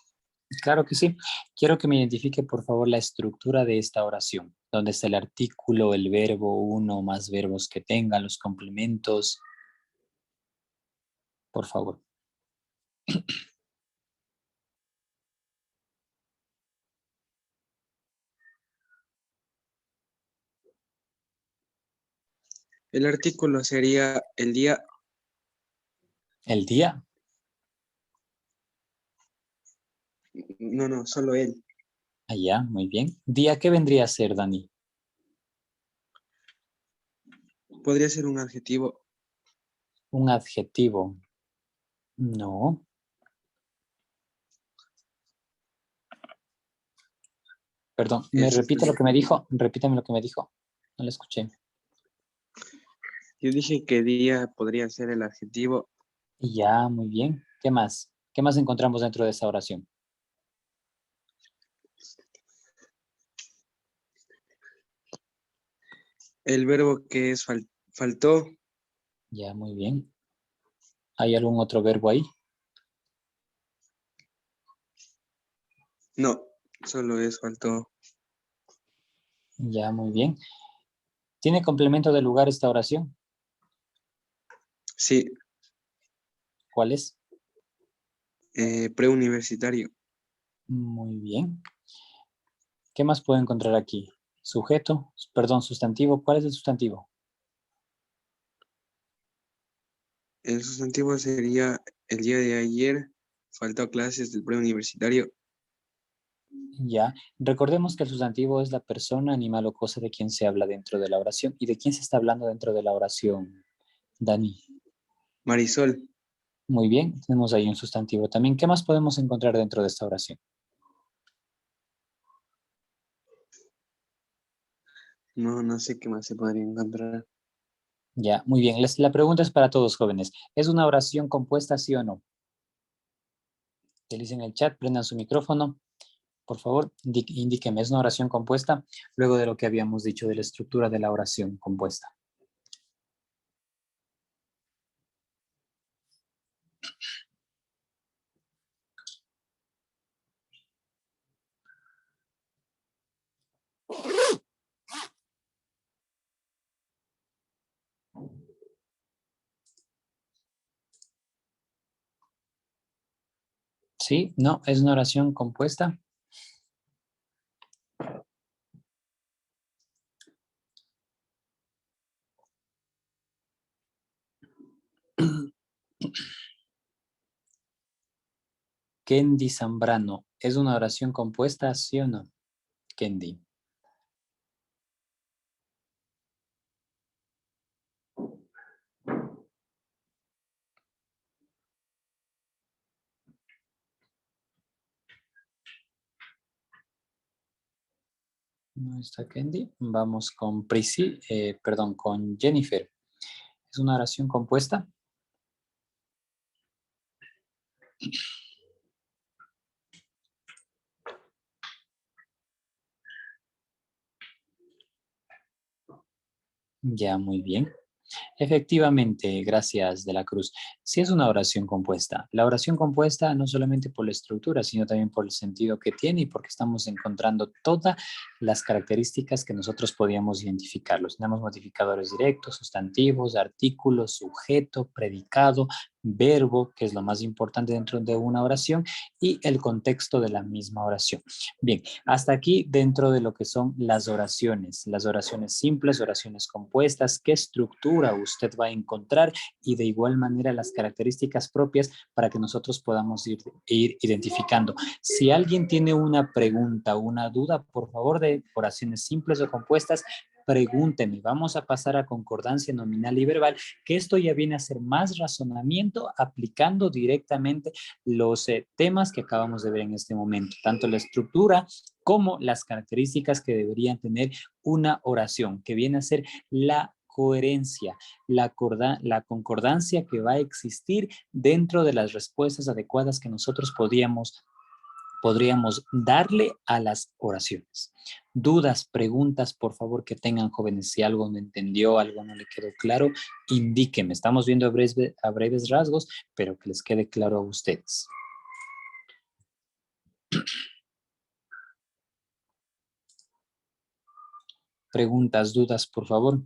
Claro que sí. Quiero que me identifique, por favor, la estructura de esta oración, donde está el artículo, el verbo, uno o más verbos que tenga, los complementos. Por favor. El artículo sería el día, El día. no, solo él. Allá, muy bien. ¿Día qué vendría a ser, Dani? Podría ser un adjetivo. Un adjetivo. No. Perdón, ¿me repite lo que me dijo? Repítame lo que me dijo. No lo escuché. Yo dije que día podría ser el adjetivo. Ya, muy bien. ¿Qué más? ¿Qué más encontramos dentro de esa oración? El verbo que es faltó. Ya, muy bien. ¿Hay algún otro verbo ahí? No, solo es faltó. Ya, muy bien. ¿Tiene complemento de lugar esta oración? Sí, ¿Cuál es? preuniversitario. Muy bien. ¿Qué más puedo encontrar aquí? Sujeto, perdón, sustantivo. ¿Cuál es el sustantivo? El sustantivo sería el día de ayer. Faltó clases del preuniversitario. Ya. Recordemos que el sustantivo es la persona, animal o cosa de quien se habla dentro de la oración. ¿Y de quién se está hablando dentro de la oración, Dani? Marisol. Muy bien, tenemos ahí un sustantivo también. ¿Qué más podemos encontrar dentro de esta oración? No sé qué más se podría encontrar. Ya, muy bien. La pregunta es para todos jóvenes. ¿Es una oración compuesta, sí o no? Utilicen el chat, prendan su micrófono. Por favor, indíqueme, ¿es una oración compuesta? Luego de lo que habíamos dicho de la estructura de la oración compuesta. Sí, no, es una oración compuesta. Kendi Zambrano, ¿es una oración compuesta, sí o no? Kendi. No está Kendi. Vamos con con Jennifer. ¿Es una oración compuesta? Ya, muy bien. Efectivamente, gracias de la Cruz. Sí es una oración compuesta. La oración compuesta no solamente por la estructura, sino también por el sentido que tiene y porque estamos encontrando todas las características que nosotros podíamos identificarlos. Tenemos modificadores directos, sustantivos, artículos, sujeto, predicado, verbo, que es lo más importante dentro de una oración, y el contexto de la misma oración. Bien, hasta aquí dentro de lo que son las oraciones simples, oraciones compuestas, qué estructura usted va a encontrar y de igual manera las características propias para que nosotros podamos ir identificando. Si alguien tiene una pregunta, una duda, por favor, de oraciones simples o compuestas, pregúnteme. Vamos a pasar a concordancia nominal y verbal, que esto ya viene a ser más razonamiento aplicando directamente los temas que acabamos de ver en este momento, tanto la estructura como las características que deberían tener una oración, que viene a ser la coherencia, la concordancia que va a existir dentro de las respuestas adecuadas que nosotros podríamos darle a las oraciones. Dudas, preguntas, por favor, que tengan jóvenes. Si algo no entendió, algo no le quedó claro, indíqueme. Estamos viendo a breves rasgos, pero que les quede claro a ustedes. Preguntas, dudas, por favor.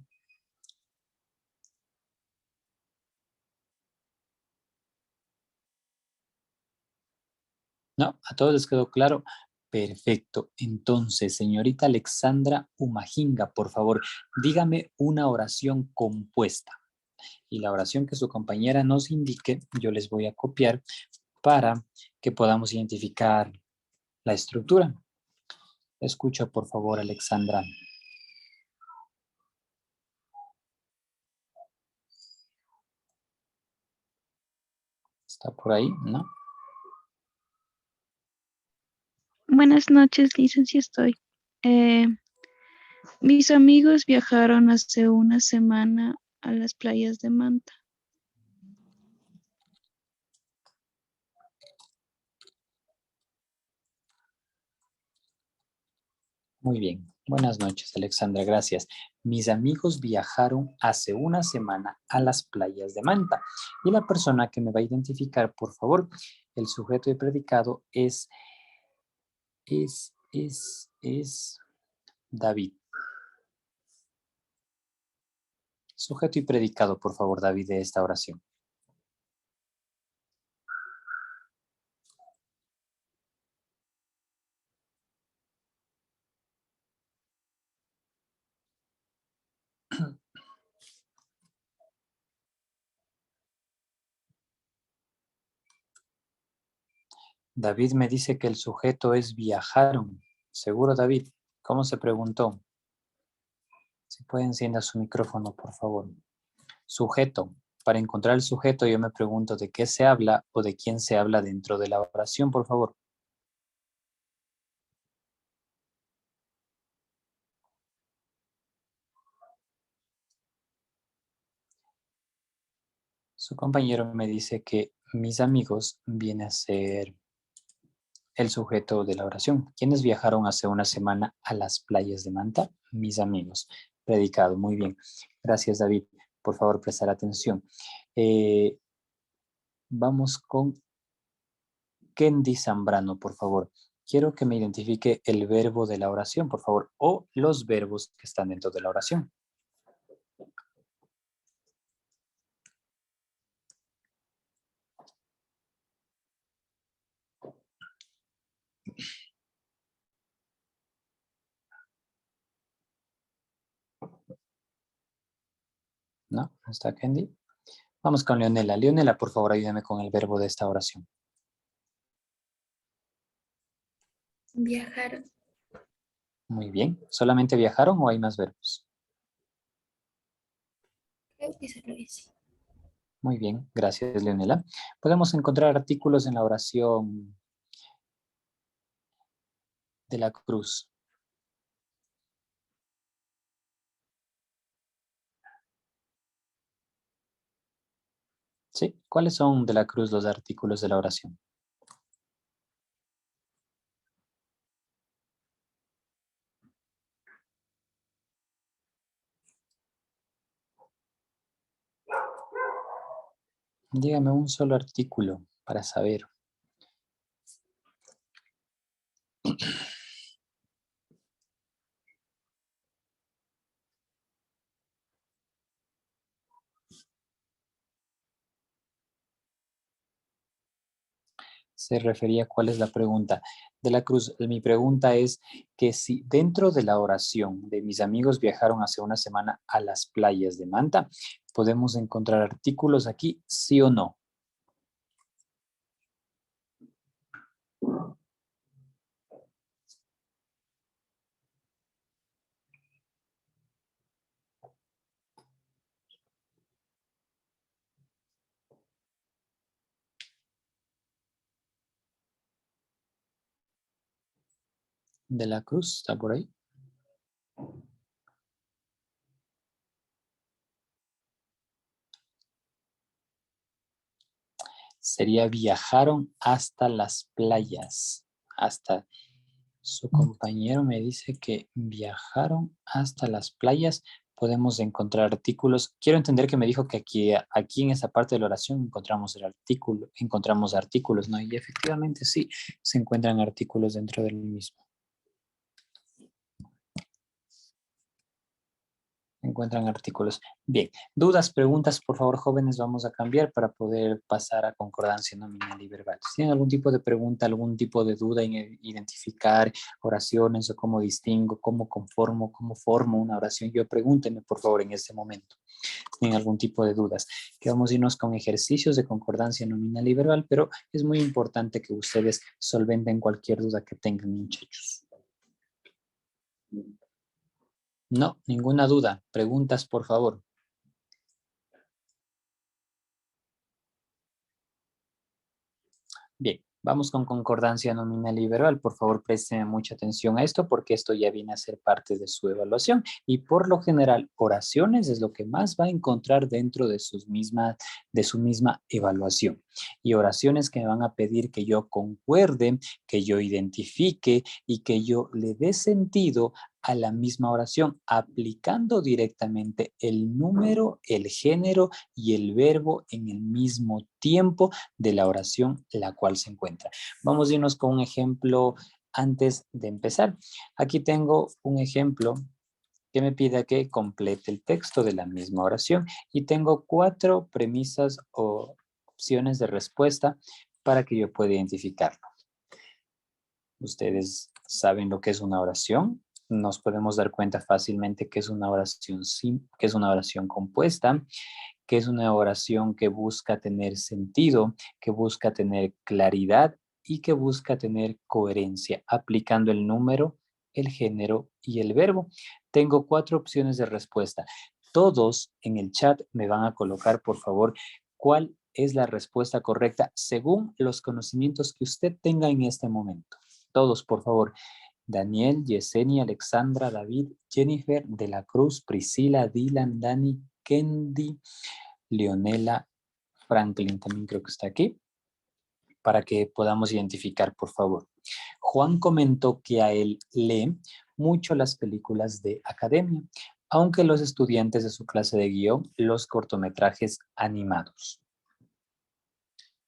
¿No? ¿A todos les quedó claro? Perfecto. Entonces, señorita Alexandra Umajinga, por favor, dígame una oración compuesta. Y la oración que su compañera nos indique, yo les voy a copiar para que podamos identificar la estructura. Escucha, por favor, Alexandra. ¿Está por ahí? ¿No? Buenas noches, Lisa, sí estoy. Eh, Mis amigos viajaron hace una semana a las playas de Manta. Muy bien. Buenas noches, Alexandra. Gracias. Mis amigos viajaron hace una semana a las playas de Manta. Y la persona que me va a identificar, por favor, el sujeto y predicado es David. Sujeto y predicado, por favor, David, de esta oración. David me dice que el sujeto es viajaron. ¿Seguro, David? ¿Cómo se preguntó? Si puede, encienda su micrófono, por favor. Sujeto. Para encontrar el sujeto, yo me pregunto de qué se habla o de quién se habla dentro de la oración, por favor. Su compañero me dice que mis amigos viene a ser el sujeto de la oración. ¿Quiénes viajaron hace una semana a las playas de Manta? Mis amigos. Predicado. Muy bien. Gracias, David. Por favor, prestar atención. Vamos con Kendi Zambrano, por favor. Quiero que me identifique el verbo de la oración, por favor, o los verbos que están dentro de la oración. ¿No? ¿No está Candy? Vamos con Leonela. Leonela, por favor, ayúdame con el verbo de esta oración. Viajaron. Muy bien. ¿Solamente viajaron o hay más verbos? Creo que solo ese. Muy bien. Gracias, Leonela. Podemos encontrar artículos en la oración de la Cruz. ¿Sí? ¿Cuáles son de la Cruz los artículos de la oración? Dígame un solo artículo para saber. Se refería a cuál es la pregunta. De la Cruz, mi pregunta es que si dentro de la oración de mis amigos viajaron hace una semana a las playas de Manta, ¿podemos encontrar artículos aquí, sí o no? De la Cruz, ¿está por ahí? Sería viajaron hasta las playas. Hasta su compañero me dice que viajaron hasta las playas. Podemos encontrar artículos. Quiero entender que me dijo que aquí en esa parte de la oración encontramos el artículo, encontramos artículos, ¿no? Y efectivamente sí, se encuentran artículos dentro del mismo. Encuentran artículos. Bien, dudas, preguntas, por favor, jóvenes, vamos a cambiar para poder pasar a concordancia nominal y verbal. Si tienen algún tipo de pregunta, algún tipo de duda en identificar oraciones o cómo distingo, cómo conformo, cómo formo una oración, yo pregúntenme, por favor, en este momento. Si tienen algún tipo de dudas, que vamos a irnos con ejercicios de concordancia nominal y verbal, pero es muy importante que ustedes solventen cualquier duda que tengan, muchachos. No, ninguna duda. Preguntas, por favor. Bien, vamos con concordancia nominal y verbal. Por favor, presten mucha atención a esto porque esto ya viene a ser parte de su evaluación. Y por lo general, oraciones es lo que más va a encontrar dentro de su misma evaluación. Y oraciones que me van a pedir que yo concuerde, que yo identifique y que yo le dé sentido a la misma oración, aplicando directamente el número, el género y el verbo en el mismo tiempo de la oración la cual se encuentra. Vamos a irnos con un ejemplo antes de empezar. Aquí tengo un ejemplo que me pide que complete el texto de la misma oración y tengo 4 premisas o opciones de respuesta para que yo pueda identificarlo. Ustedes saben lo que es una oración. Nos podemos dar cuenta fácilmente que es una oración que es una oración compuesta, que es una oración que busca tener sentido, que busca tener claridad y que busca tener coherencia, aplicando el número, el género y el verbo. Tengo 4 opciones de respuesta. Todos en el chat me van a colocar, por favor, cuál es la respuesta correcta según los conocimientos que usted tenga en este momento. Todos, por favor. Daniel, Yesenia, Alexandra, David, Jennifer, De la Cruz, Priscila, Dylan, Dani, Kendi, Leonela, Franklin también creo que está aquí, para que podamos identificar, por favor. Juan comentó que a él lee mucho las películas de academia, aunque los estudiantes de su clase de guión, los cortometrajes animados.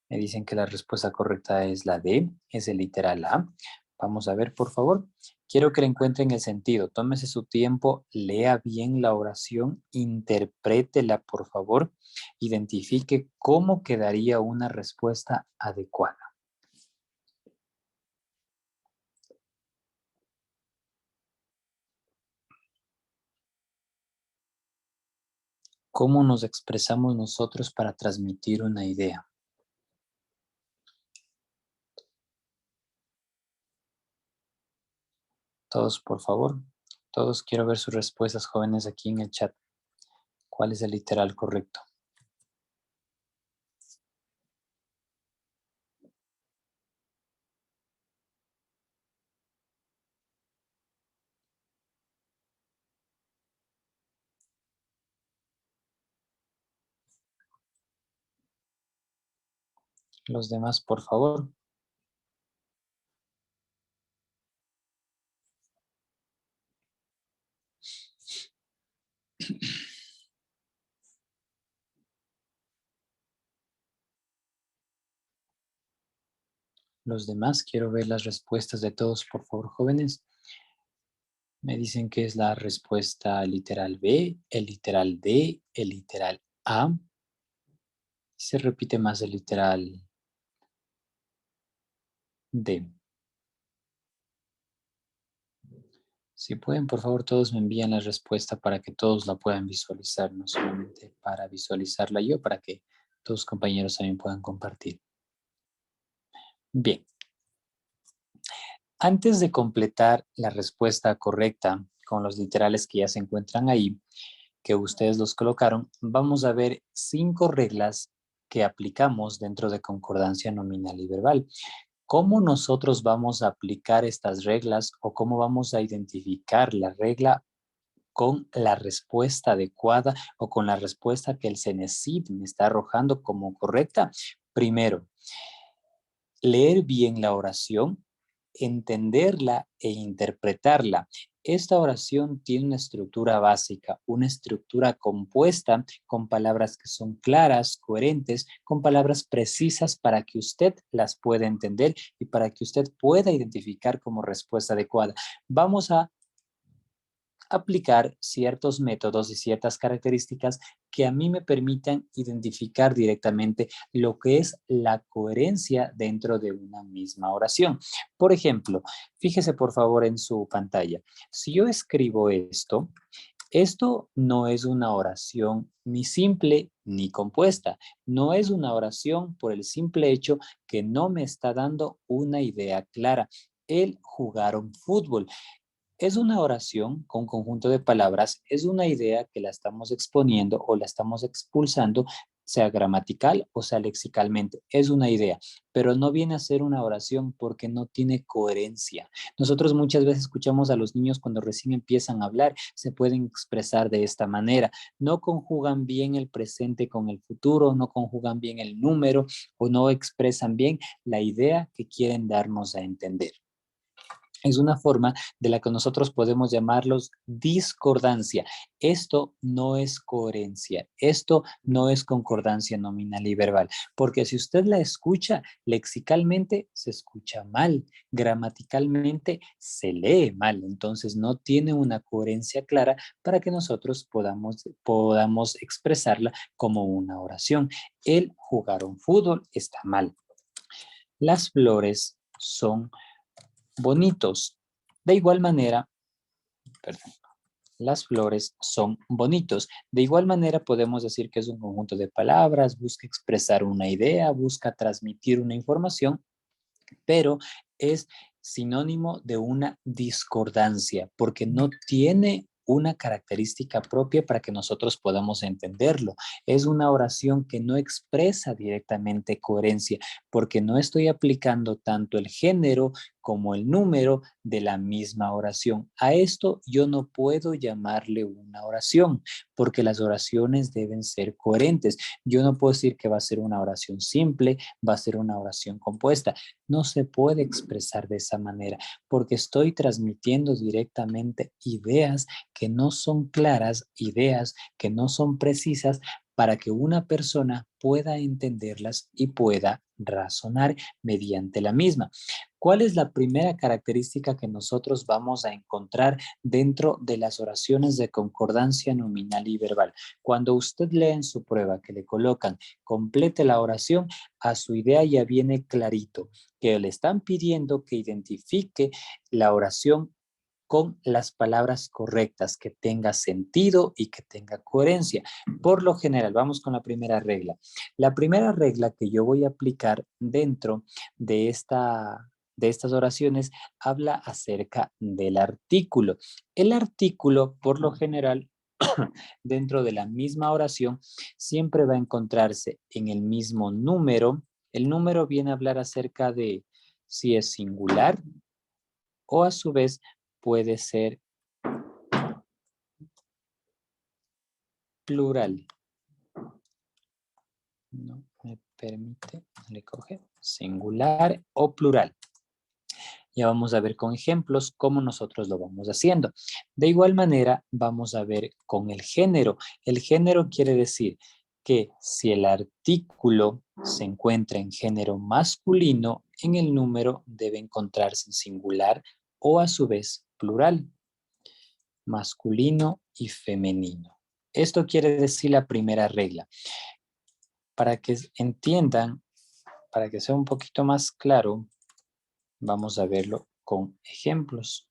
Me dicen que la respuesta correcta es la D, es el literal A. Vamos a ver, por favor. Quiero que le encuentren el sentido. Tómese su tiempo, lea bien la oración, interprétela, por favor. Identifique cómo quedaría una respuesta adecuada. ¿Cómo nos expresamos nosotros para transmitir una idea? Todos, por favor. Todos, quiero ver sus respuestas, jóvenes, aquí en el chat. ¿Cuál es el literal correcto? Los demás, por favor. Los demás, quiero ver las respuestas de todos, por favor, jóvenes. Me dicen que es la respuesta literal B, el literal D, el literal A. Se repite más el literal D. Si pueden, por favor, todos me envían la respuesta para que todos la puedan visualizar, no solamente para visualizarla yo, para que todos compañeros también puedan compartir. Bien. Antes de completar la respuesta correcta con los literales que ya se encuentran ahí, que ustedes los colocaron, vamos a ver 5 reglas que aplicamos dentro de concordancia nominal y verbal. ¿Cómo nosotros vamos a aplicar estas reglas o cómo vamos a identificar la regla con la respuesta adecuada o con la respuesta que el CENESID me está arrojando como correcta? Primero, leer bien la oración, entenderla e interpretarla. Esta oración tiene una estructura básica, una estructura compuesta con palabras que son claras, coherentes, con palabras precisas para que usted las pueda entender y para que usted pueda identificar como respuesta adecuada. Vamos a aplicar ciertos métodos y ciertas características que a mí me permitan identificar directamente lo que es la coherencia dentro de una misma oración. Por ejemplo, fíjese por favor en su pantalla. Si yo escribo esto no es una oración ni simple ni compuesta. No es una oración por el simple hecho que no me está dando una idea clara. El jugaron fútbol. Es una oración con conjunto de palabras, es una idea que la estamos exponiendo o la estamos expulsando, sea gramatical o sea lexicalmente. Es una idea, pero no viene a ser una oración porque no tiene coherencia. Nosotros muchas veces escuchamos a los niños cuando recién empiezan a hablar, se pueden expresar de esta manera. No conjugan bien el presente con el futuro, no conjugan bien el número o no expresan bien la idea que quieren darnos a entender. Es una forma de la que nosotros podemos llamarlos discordancia. Esto no es coherencia, esto no es concordancia nominal y verbal, porque si usted la escucha, lexicalmente se escucha mal, gramaticalmente se lee mal, entonces no tiene una coherencia clara para que nosotros podamos expresarla como una oración. El jugar un fútbol está mal. Las flores son bonitos. De igual manera, las flores son bonitos. De igual manera podemos decir que es un conjunto de palabras, busca expresar una idea, busca transmitir una información, pero es sinónimo de una discordancia porque no tiene una característica propia para que nosotros podamos entenderlo. Es una oración que no expresa directamente coherencia porque no estoy aplicando tanto el género como el número de la misma oración. A esto yo no puedo llamarle una oración porque las oraciones deben ser coherentes. Yo no puedo decir que va a ser una oración simple, va a ser una oración compuesta. No se puede expresar de esa manera porque estoy transmitiendo directamente ideas que no son claras, ideas que no son precisas para que una persona pueda entenderlas y pueda razonar mediante la misma. ¿Cuál es la primera característica que nosotros vamos a encontrar dentro de las oraciones de concordancia nominal y verbal? Cuando usted lee en su prueba que le colocan complete la oración, a su idea ya viene clarito que le están pidiendo que identifique la oración con las palabras correctas, que tenga sentido y que tenga coherencia. Por lo general, vamos con la primera regla. La primera regla que yo voy a aplicar dentro de estas oraciones habla acerca del artículo. El artículo, por lo general, dentro de la misma oración, siempre va a encontrarse en el mismo número. El número viene a hablar acerca de si es singular o a su vez puede ser plural. No me permite, le coge singular o plural. Ya vamos a ver con ejemplos cómo nosotros lo vamos haciendo. De igual manera, vamos a ver con el género. El género quiere decir que si el artículo se encuentra en género masculino, en el número debe encontrarse en singular o a su vez plural. Masculino y femenino. Esto quiere decir la primera regla. Para que entiendan, para que sea un poquito más claro, vamos a verlo con ejemplos.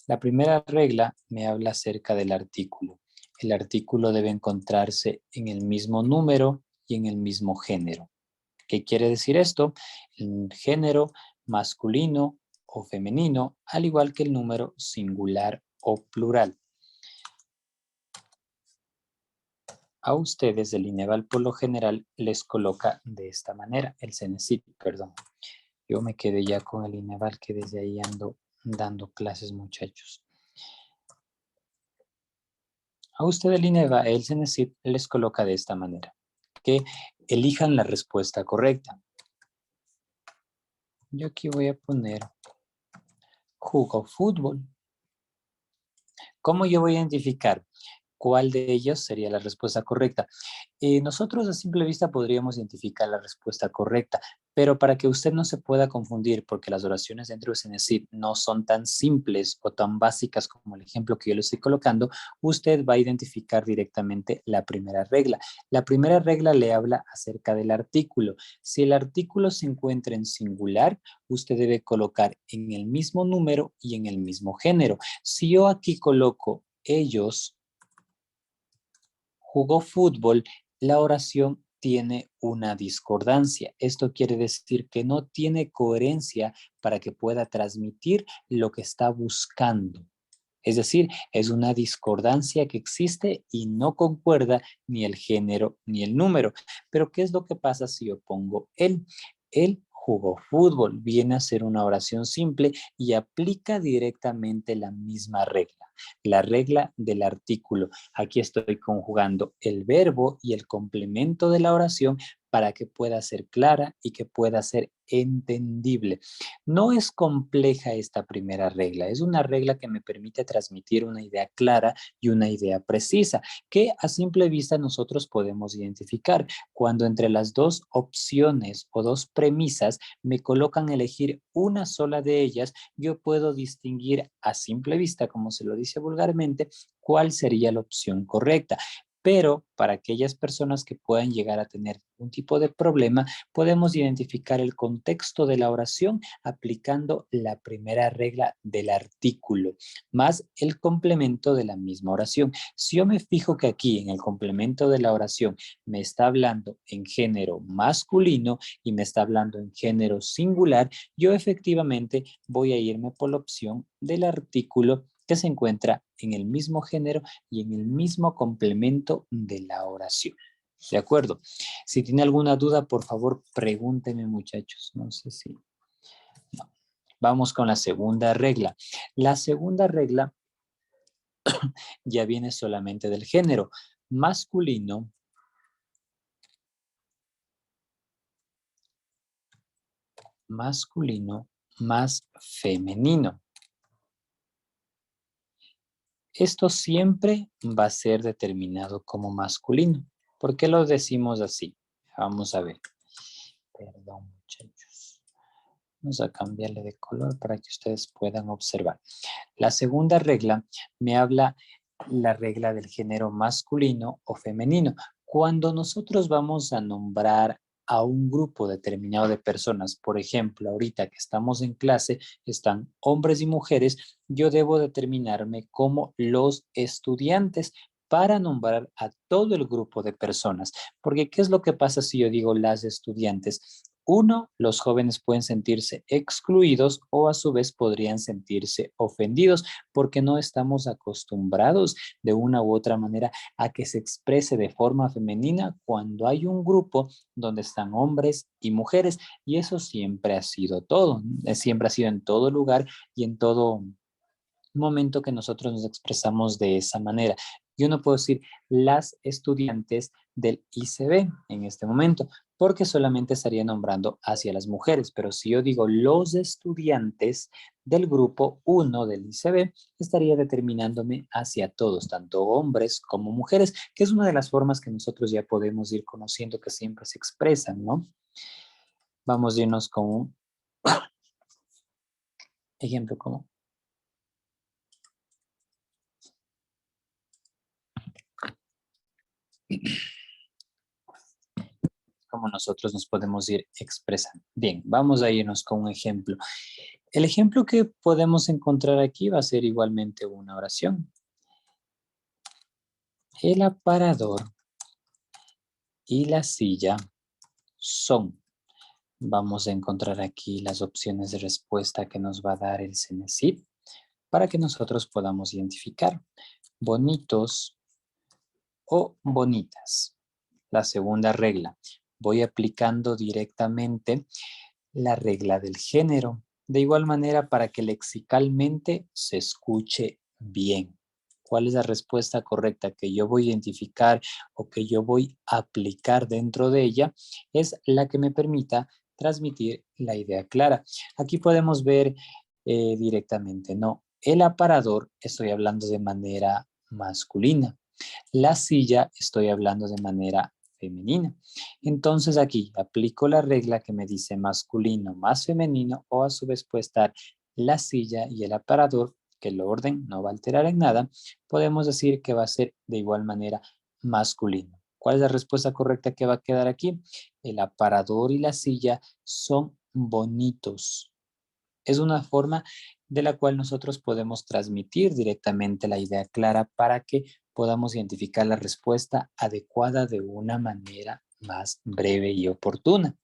La primera regla me habla acerca del artículo. El artículo debe encontrarse en el mismo número y en el mismo género. ¿Qué quiere decir esto? El género masculino o femenino, al igual que el número singular o plural. A ustedes el INEVAL por lo general les coloca de esta manera, el CENESID, perdón. Yo me quedé ya con el INEVAL, que desde ahí ando dando clases, muchachos. A ustedes el CENESID les coloca de esta manera, que elijan la respuesta correcta. Yo aquí voy a poner jugó fútbol. ¿Cómo yo voy a identificar cuál de ellos sería la respuesta correcta? Nosotros a simple vista podríamos identificar la respuesta correcta, pero para que usted no se pueda confundir, porque las oraciones dentro de CENESID no son tan simples o tan básicas como el ejemplo que yo le estoy colocando, usted va a identificar directamente la primera regla. La primera regla le habla acerca del artículo. Si el artículo se encuentra en singular, usted debe colocar en el mismo número y en el mismo género. Si yo aquí coloco ellos jugó fútbol, la oración tiene una discordancia. Esto quiere decir que no tiene coherencia para que pueda transmitir lo que está buscando. Es decir, es una discordancia que existe y no concuerda ni el género ni el número. Pero ¿qué es lo que pasa si yo pongo él? Él jugó fútbol. Viene a ser una oración simple y aplica directamente la misma regla. La regla del artículo. Aquí estoy conjugando el verbo y el complemento de la oración para que pueda ser clara y que pueda ser entendible. No es compleja esta primera regla, es una regla que me permite transmitir una idea clara y una idea precisa, que a simple vista nosotros podemos identificar cuando entre las dos opciones o dos premisas me colocan a elegir una sola de ellas. Yo puedo distinguir a simple vista, como se lo dice vulgarmente, cuál sería la opción correcta. Pero para aquellas personas que puedan llegar a tener un tipo de problema, podemos identificar el contexto de la oración aplicando la primera regla del artículo, más el complemento de la misma oración. Si yo me fijo que aquí en el complemento de la oración me está hablando en género masculino y me está hablando en género singular, yo efectivamente voy a irme por la opción del artículo que se encuentra en el mismo género y en el mismo complemento de la oración. ¿De acuerdo? Si tiene alguna duda, por favor, pregúntenme, muchachos. No sé si... No. Vamos con la segunda regla. La segunda regla ya viene solamente del género masculino más femenino. Esto siempre va a ser determinado como masculino. ¿Por qué lo decimos así? Vamos a ver. Perdón, muchachos. Vamos a cambiarle de color para que ustedes puedan observar. La segunda regla me habla la regla del género masculino o femenino. Cuando nosotros vamos a nombrar a un grupo determinado de personas, por ejemplo, ahorita que estamos en clase, están hombres y mujeres, yo debo determinarme como los estudiantes para nombrar a todo el grupo de personas. Porque, ¿qué es lo que pasa si yo digo las estudiantes? Uno, los jóvenes pueden sentirse excluidos o a su vez podrían sentirse ofendidos porque no estamos acostumbrados de una u otra manera a que se exprese de forma femenina cuando hay un grupo donde están hombres y mujeres, y eso siempre ha sido todo, siempre ha sido en todo lugar y en todo momento que nosotros nos expresamos de esa manera. Yo no puedo decir las estudiantes del ICB en este momento, porque solamente estaría nombrando hacia las mujeres, pero si yo digo los estudiantes del grupo 1 del ICB, estaría determinándome hacia todos, tanto hombres como mujeres, que es una de las formas que nosotros ya podemos ir conociendo que siempre se expresan, ¿no? Vamos a irnos con un ejemplo como cómo nosotros nos podemos ir expresando. Bien, vamos a irnos con un ejemplo. El ejemplo que podemos encontrar aquí va a ser igualmente una oración. El aparador y la silla son. Vamos a encontrar aquí las opciones de respuesta que nos va a dar el CENESID para que nosotros podamos identificar bonitos o bonitas. La segunda regla. Voy aplicando directamente la regla del género. De igual manera, para que lexicalmente se escuche bien. ¿Cuál es la respuesta correcta que yo voy a identificar o que yo voy a aplicar dentro de ella? Es la que me permita transmitir la idea clara. Aquí podemos ver directamente, ¿no? El aparador, estoy hablando de manera masculina. La silla, estoy hablando de manera femenina. Entonces aquí aplico la regla que me dice masculino más femenino, o a su vez puede estar la silla y el aparador, que el orden no va a alterar en nada. Podemos decir que va a ser de igual manera masculino. ¿Cuál es la respuesta correcta que va a quedar aquí? El aparador y la silla son bonitos. Es una forma de la cual nosotros podemos transmitir directamente la idea clara para que podamos identificar la respuesta adecuada de una manera más breve y oportuna.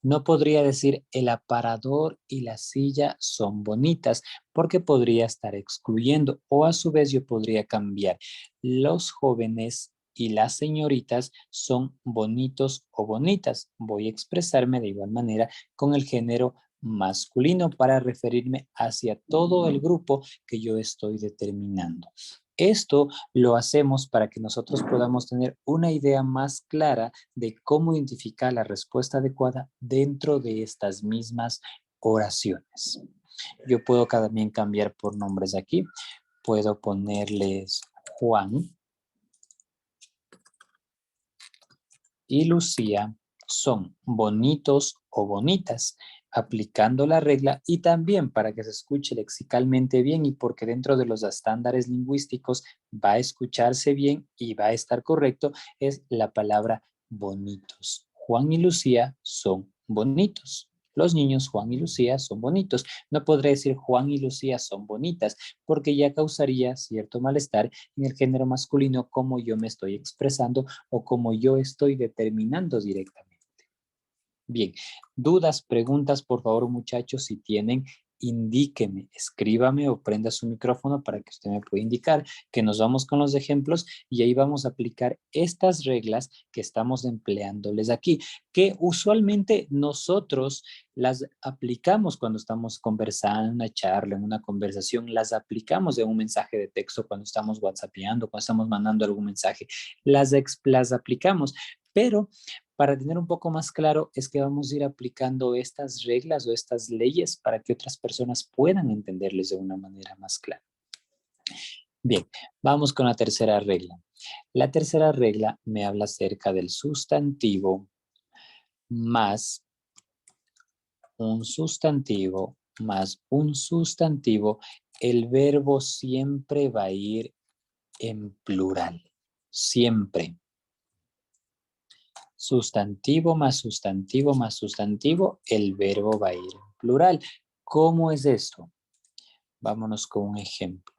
No podría decir el aparador y la silla son bonitas porque podría estar excluyendo, o a su vez yo podría cambiar los jóvenes y las señoritas son bonitos o bonitas. Voy a expresarme de igual manera con el género masculino para referirme hacia todo el grupo que yo estoy determinando. Esto lo hacemos para que nosotros podamos tener una idea más clara de cómo identificar la respuesta adecuada dentro de estas mismas oraciones. Yo puedo también cambiar por nombres aquí. Puedo ponerles Juan y Lucía son bonitos o bonitas, aplicando la regla, y también para que se escuche lexicalmente bien y porque dentro de los estándares lingüísticos va a escucharse bien y va a estar correcto, es la palabra bonitos. Juan y Lucía son bonitos. Los niños Juan y Lucía son bonitos. No podré decir Juan y Lucía son bonitas porque ya causaría cierto malestar en el género masculino como yo me estoy expresando o como yo estoy determinando directamente. Bien, dudas, preguntas, por favor, muchachos, si tienen, indíqueme, escríbame o prenda su micrófono para que usted me pueda indicar, que nos vamos con los ejemplos y ahí vamos a aplicar estas reglas que estamos empleándoles aquí, que usualmente nosotros las aplicamos cuando estamos conversando en una charla, en una conversación, las aplicamos en un mensaje de texto cuando estamos whatsappeando, cuando estamos mandando algún mensaje, las aplicamos, pero para tener un poco más claro es que vamos a ir aplicando estas reglas o estas leyes para que otras personas puedan entenderles de una manera más clara. Bien, vamos con la tercera regla. La tercera regla me habla acerca del sustantivo más un sustantivo más un sustantivo. El verbo siempre va a ir en plural. Siempre. Sustantivo más sustantivo más sustantivo, el verbo va a ir en plural. ¿Cómo es esto? Vámonos con un ejemplo.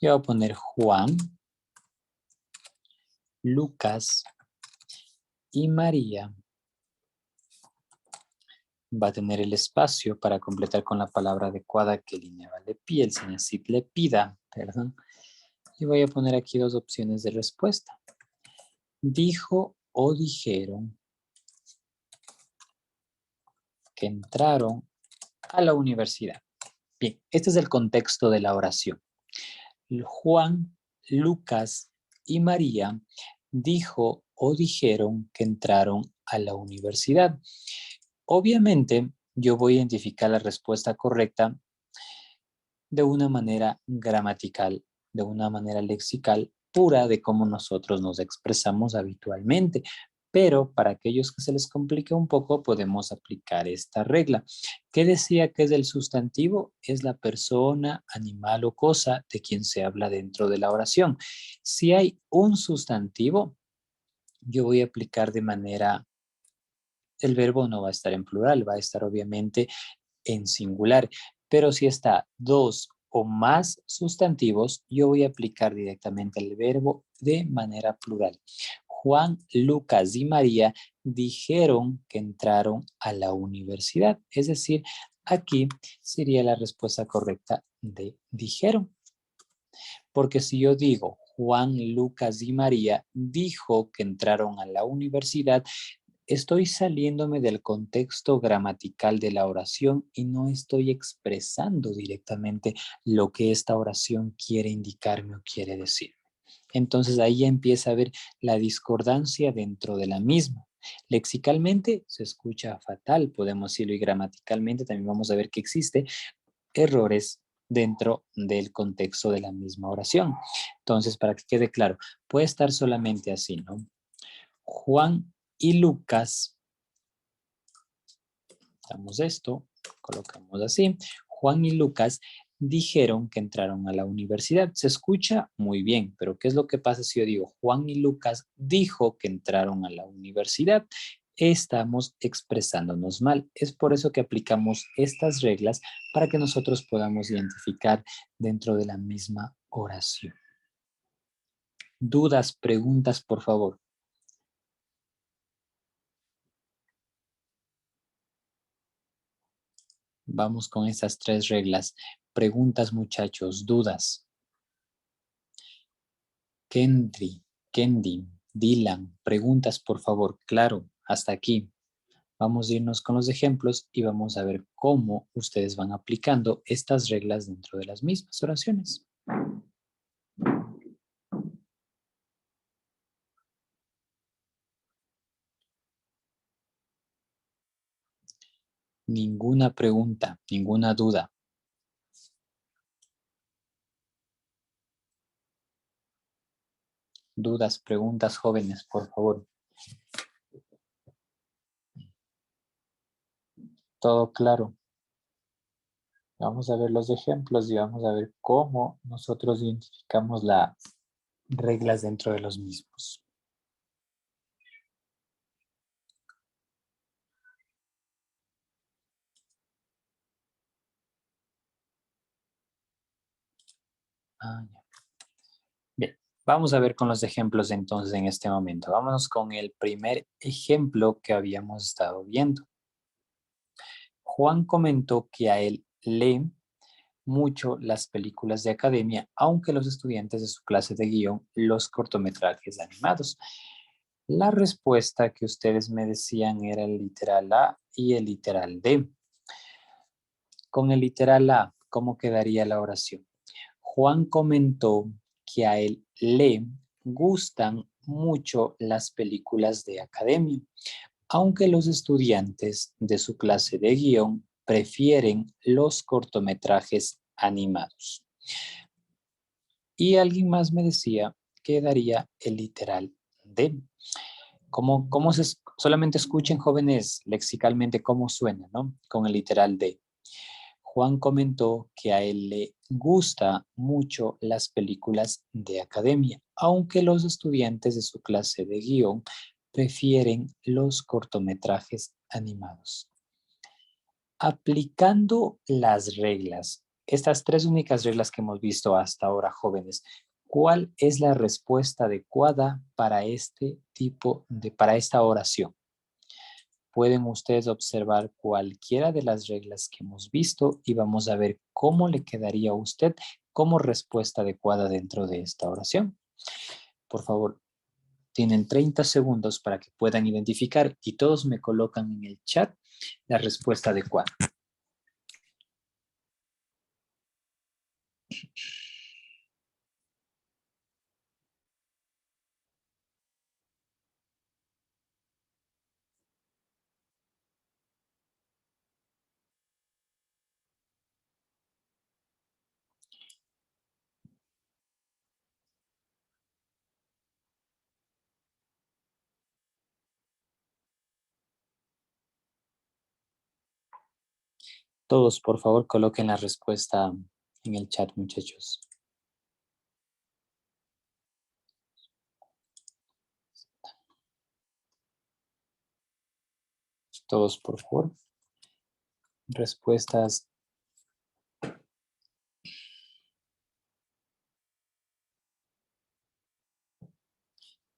Yo voy a poner Juan, Lucas y María. Va a tener el espacio para completar con la palabra adecuada que alineaba le pide, el señor Cid le pida, perdón. Y voy a poner aquí dos opciones de respuesta. Dijo o dijeron que entraron a la universidad. Bien, este es el contexto de la oración. Juan, Lucas y María dijo o dijeron que entraron a la universidad. Obviamente, yo voy a identificar la respuesta correcta de una manera gramatical, de una manera lexical pura de cómo nosotros nos expresamos habitualmente. Pero para aquellos que se les complique un poco, podemos aplicar esta regla. ¿Qué decía que es el sustantivo? Es la persona, animal o cosa de quien se habla dentro de la oración. Si hay un sustantivo, yo voy a aplicar de manera... El verbo no va a estar en plural, va a estar obviamente en singular. Pero si está dos o más sustantivos, yo voy a aplicar directamente el verbo de manera plural. Juan, Lucas y María dijeron que entraron a la universidad. Es decir, aquí sería la respuesta correcta de dijeron. Porque si yo digo Juan, Lucas y María dijo que entraron a la universidad, estoy saliéndome del contexto gramatical de la oración y no estoy expresando directamente lo que esta oración quiere indicarme o quiere decir. Entonces ahí ya empieza a haber la discordancia dentro de la misma. Lexicalmente se escucha fatal, podemos decirlo, y gramaticalmente también vamos a ver que existe errores dentro del contexto de la misma oración. Entonces, para que quede claro, puede estar solamente así, ¿no? Juan y Lucas, damos esto, colocamos así, Juan y Lucas dijeron que entraron a la universidad. Se escucha muy bien, pero ¿qué es lo que pasa si yo digo Juan y Lucas dijo que entraron a la universidad? Estamos expresándonos mal. Es por eso que aplicamos estas reglas para que nosotros podamos identificar dentro de la misma oración. ¿Dudas, preguntas, por favor? Vamos con estas tres reglas. Preguntas, muchachos, dudas. Kendi, Dylan, preguntas, por favor. Claro, hasta aquí. Vamos a irnos con los ejemplos y vamos a ver cómo ustedes van aplicando estas reglas dentro de las mismas oraciones. Ninguna pregunta, ninguna duda. Dudas, preguntas, jóvenes, por favor. Todo claro. Vamos a ver los ejemplos y vamos a ver cómo nosotros identificamos las reglas dentro de los mismos. Ya. Bien, vamos a ver con los ejemplos entonces en este momento. Vámonos con el primer ejemplo que habíamos estado viendo. Juan comentó que a él lee mucho las películas de academia, aunque los estudiantes de su clase de guión los cortometrajes animados. La respuesta que ustedes me decían era el literal A y el literal D. Con el literal A, ¿cómo quedaría la oración? Juan comentó que a él le gustan mucho las películas de academia, aunque los estudiantes de su clase de guión prefieren los cortometrajes animados. Y alguien más me decía que daría el literal D. Solamente escuchen, jóvenes, lexicalmente cómo suena, ¿no? Con el literal D. Juan comentó que a él le gusta mucho las películas de academia, aunque los estudiantes de su clase de guión prefieren los cortometrajes animados. Aplicando las reglas, estas tres únicas reglas que hemos visto hasta ahora, jóvenes, ¿cuál es la respuesta adecuada para para esta oración? Pueden ustedes observar cualquiera de las reglas que hemos visto y vamos a ver cómo le quedaría a usted como respuesta adecuada dentro de esta oración. Por favor, tienen 30 segundos para que puedan identificar y todos me colocan en el chat la respuesta adecuada. Todos, por favor, coloquen la respuesta en el chat, muchachos. Todos, por favor. Respuestas.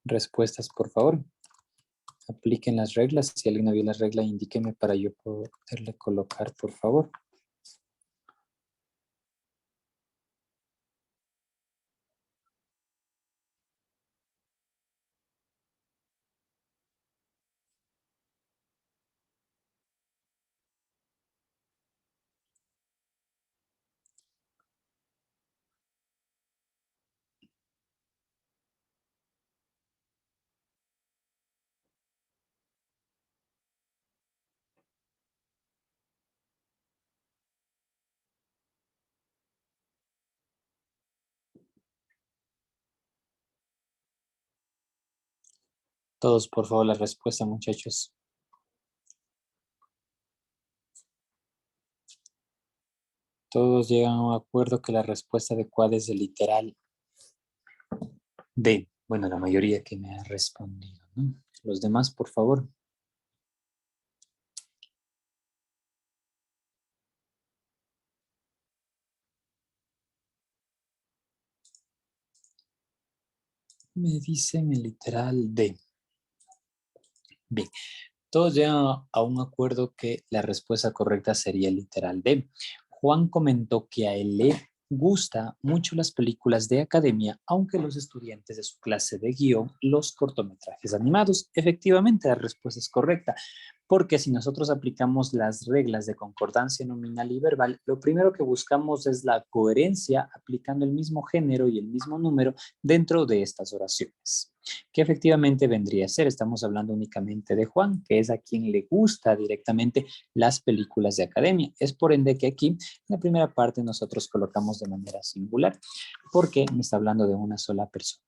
Respuestas, por favor. Apliquen las reglas. Si alguien no vio las reglas, indíqueme para yo poderle colocar, por favor. Todos, por favor, la respuesta, muchachos. Todos llegan a un acuerdo que la respuesta adecuada es el literal D. Bueno, la mayoría que me ha respondido, ¿no? Los demás, por favor. Me dicen el literal D. Bien. Todos llegan a un acuerdo que la respuesta correcta sería el literal D. Juan comentó que a él le gusta mucho las películas de academia, aunque los estudiantes de su clase de guión, los cortometrajes animados. Efectivamente, la respuesta es correcta, porque si nosotros aplicamos las reglas de concordancia nominal y verbal, lo primero que buscamos es la coherencia aplicando el mismo género y el mismo número dentro de estas oraciones. Que efectivamente vendría a ser, estamos hablando únicamente de Juan, que es a quien le gusta directamente las películas de academia. Es por ende que aquí, en la primera parte, nosotros colocamos de manera singular, porque me está hablando de una sola persona.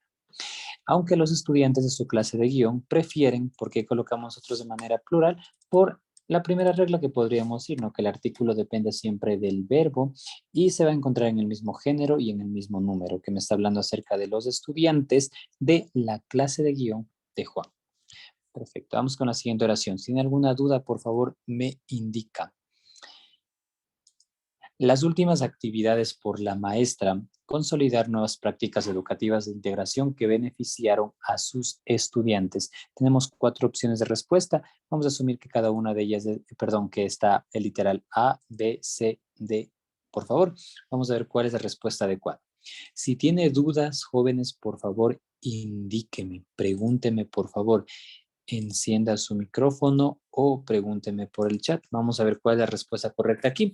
Aunque los estudiantes de su clase de guión prefieren, porque colocamos nosotros de manera plural, por la primera regla que podríamos decir, ¿no? Que el artículo depende siempre del verbo y se va a encontrar en el mismo género y en el mismo número, que me está hablando acerca de los estudiantes de la clase de guión de Juan. Perfecto, vamos con la siguiente oración. Si tiene alguna duda, por favor, me indica. Las últimas actividades por la maestra, consolidar nuevas prácticas educativas de integración que beneficiaron a sus estudiantes. Tenemos 4 opciones de respuesta. Vamos a asumir que cada una de ellas, que está el literal A, B, C, D. Por favor, vamos a ver cuál es la respuesta adecuada. Si tiene dudas, jóvenes, por favor, indíqueme, pregúnteme, por favor. Encienda su micrófono o pregúnteme por el chat. Vamos a ver cuál es la respuesta correcta aquí.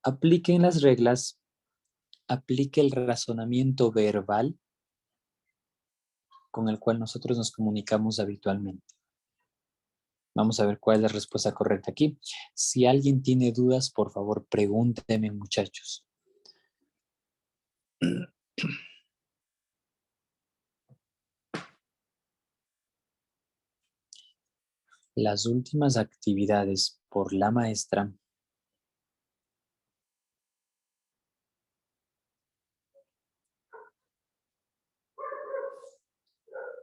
Apliquen las reglas, aplique el razonamiento verbal con el cual nosotros nos comunicamos habitualmente. Vamos a ver cuál es la respuesta correcta aquí. Si alguien tiene dudas, por favor, pregúntenme, muchachos. Las últimas actividades por la maestra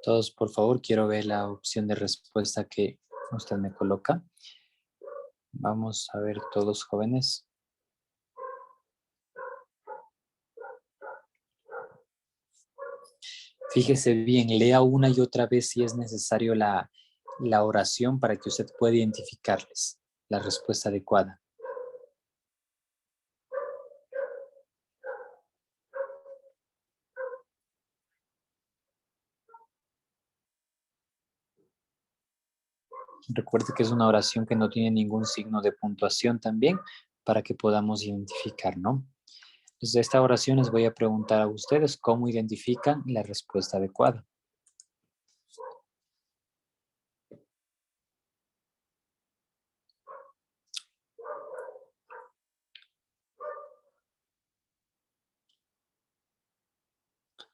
Todos, por favor, quiero ver la opción de respuesta que usted me coloca. Vamos a ver todos, jóvenes. Fíjese bien, lea una y otra vez si es necesario la oración para que usted pueda identificarles la respuesta adecuada. Recuerde que es una oración que no tiene ningún signo de puntuación también para que podamos identificar, ¿no? Desde esta oración les voy a preguntar a ustedes cómo identifican la respuesta adecuada.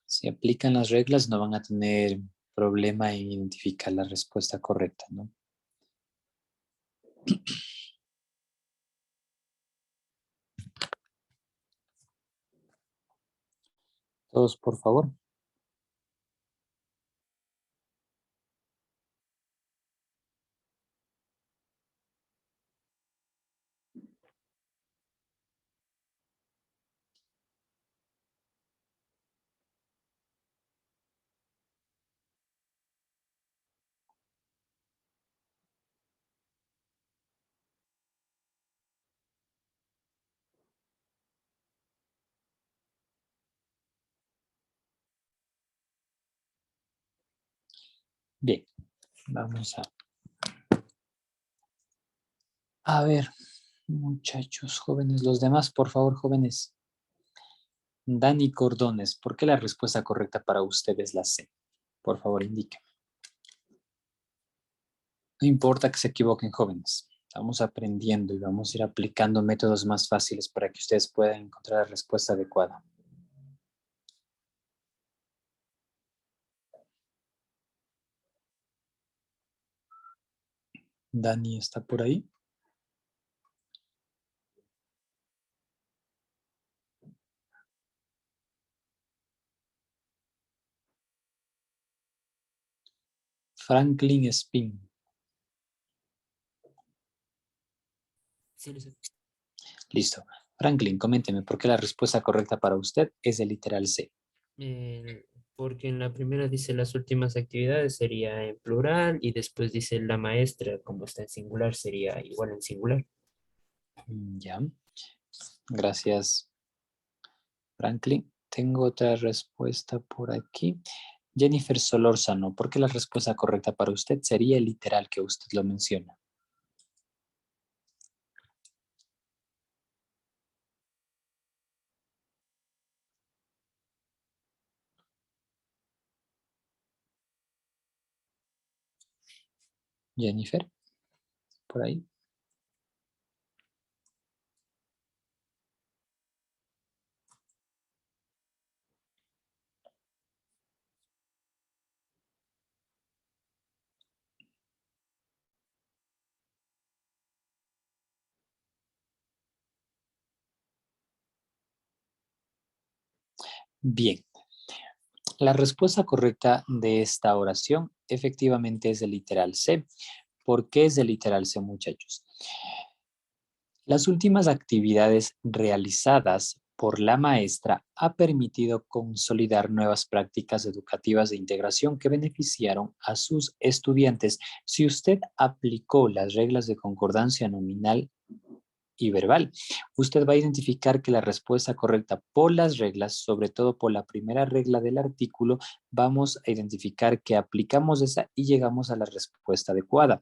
Si aplican las reglas no van a tener problema en identificar la respuesta correcta, ¿no? Todos, por favor. Bien, vamos a ver, muchachos, jóvenes, los demás, por favor, jóvenes. Dani Cordones, ¿por qué la respuesta correcta para usted es la C? Por favor, indíqueme. No importa que se equivoquen, jóvenes. Estamos aprendiendo y vamos a ir aplicando métodos más fáciles para que ustedes puedan encontrar la respuesta adecuada. Dani, ¿está por ahí? Franklin Spin. Sí, Listo. Franklin, coménteme, ¿por qué la respuesta correcta para usted es el literal C? Porque en la primera dice las últimas actividades sería en plural y después dice la maestra, como está en singular, sería igual en singular. Ya. Gracias, Franklin. Tengo otra respuesta por aquí. Jennifer Solórzano, ¿por qué la respuesta correcta para usted sería el literal que usted lo menciona? Jennifer, por ahí. Bien. La respuesta correcta de esta oración efectivamente es el literal C. ¿Por qué es el literal C, muchachos? Las últimas actividades realizadas por la maestra ha permitido consolidar nuevas prácticas educativas de integración que beneficiaron a sus estudiantes. Si usted aplicó las reglas de concordancia nominal y verbal, usted va a identificar que la respuesta correcta por las reglas, sobre todo por la primera regla del artículo, vamos a identificar que aplicamos esa y llegamos a la respuesta adecuada.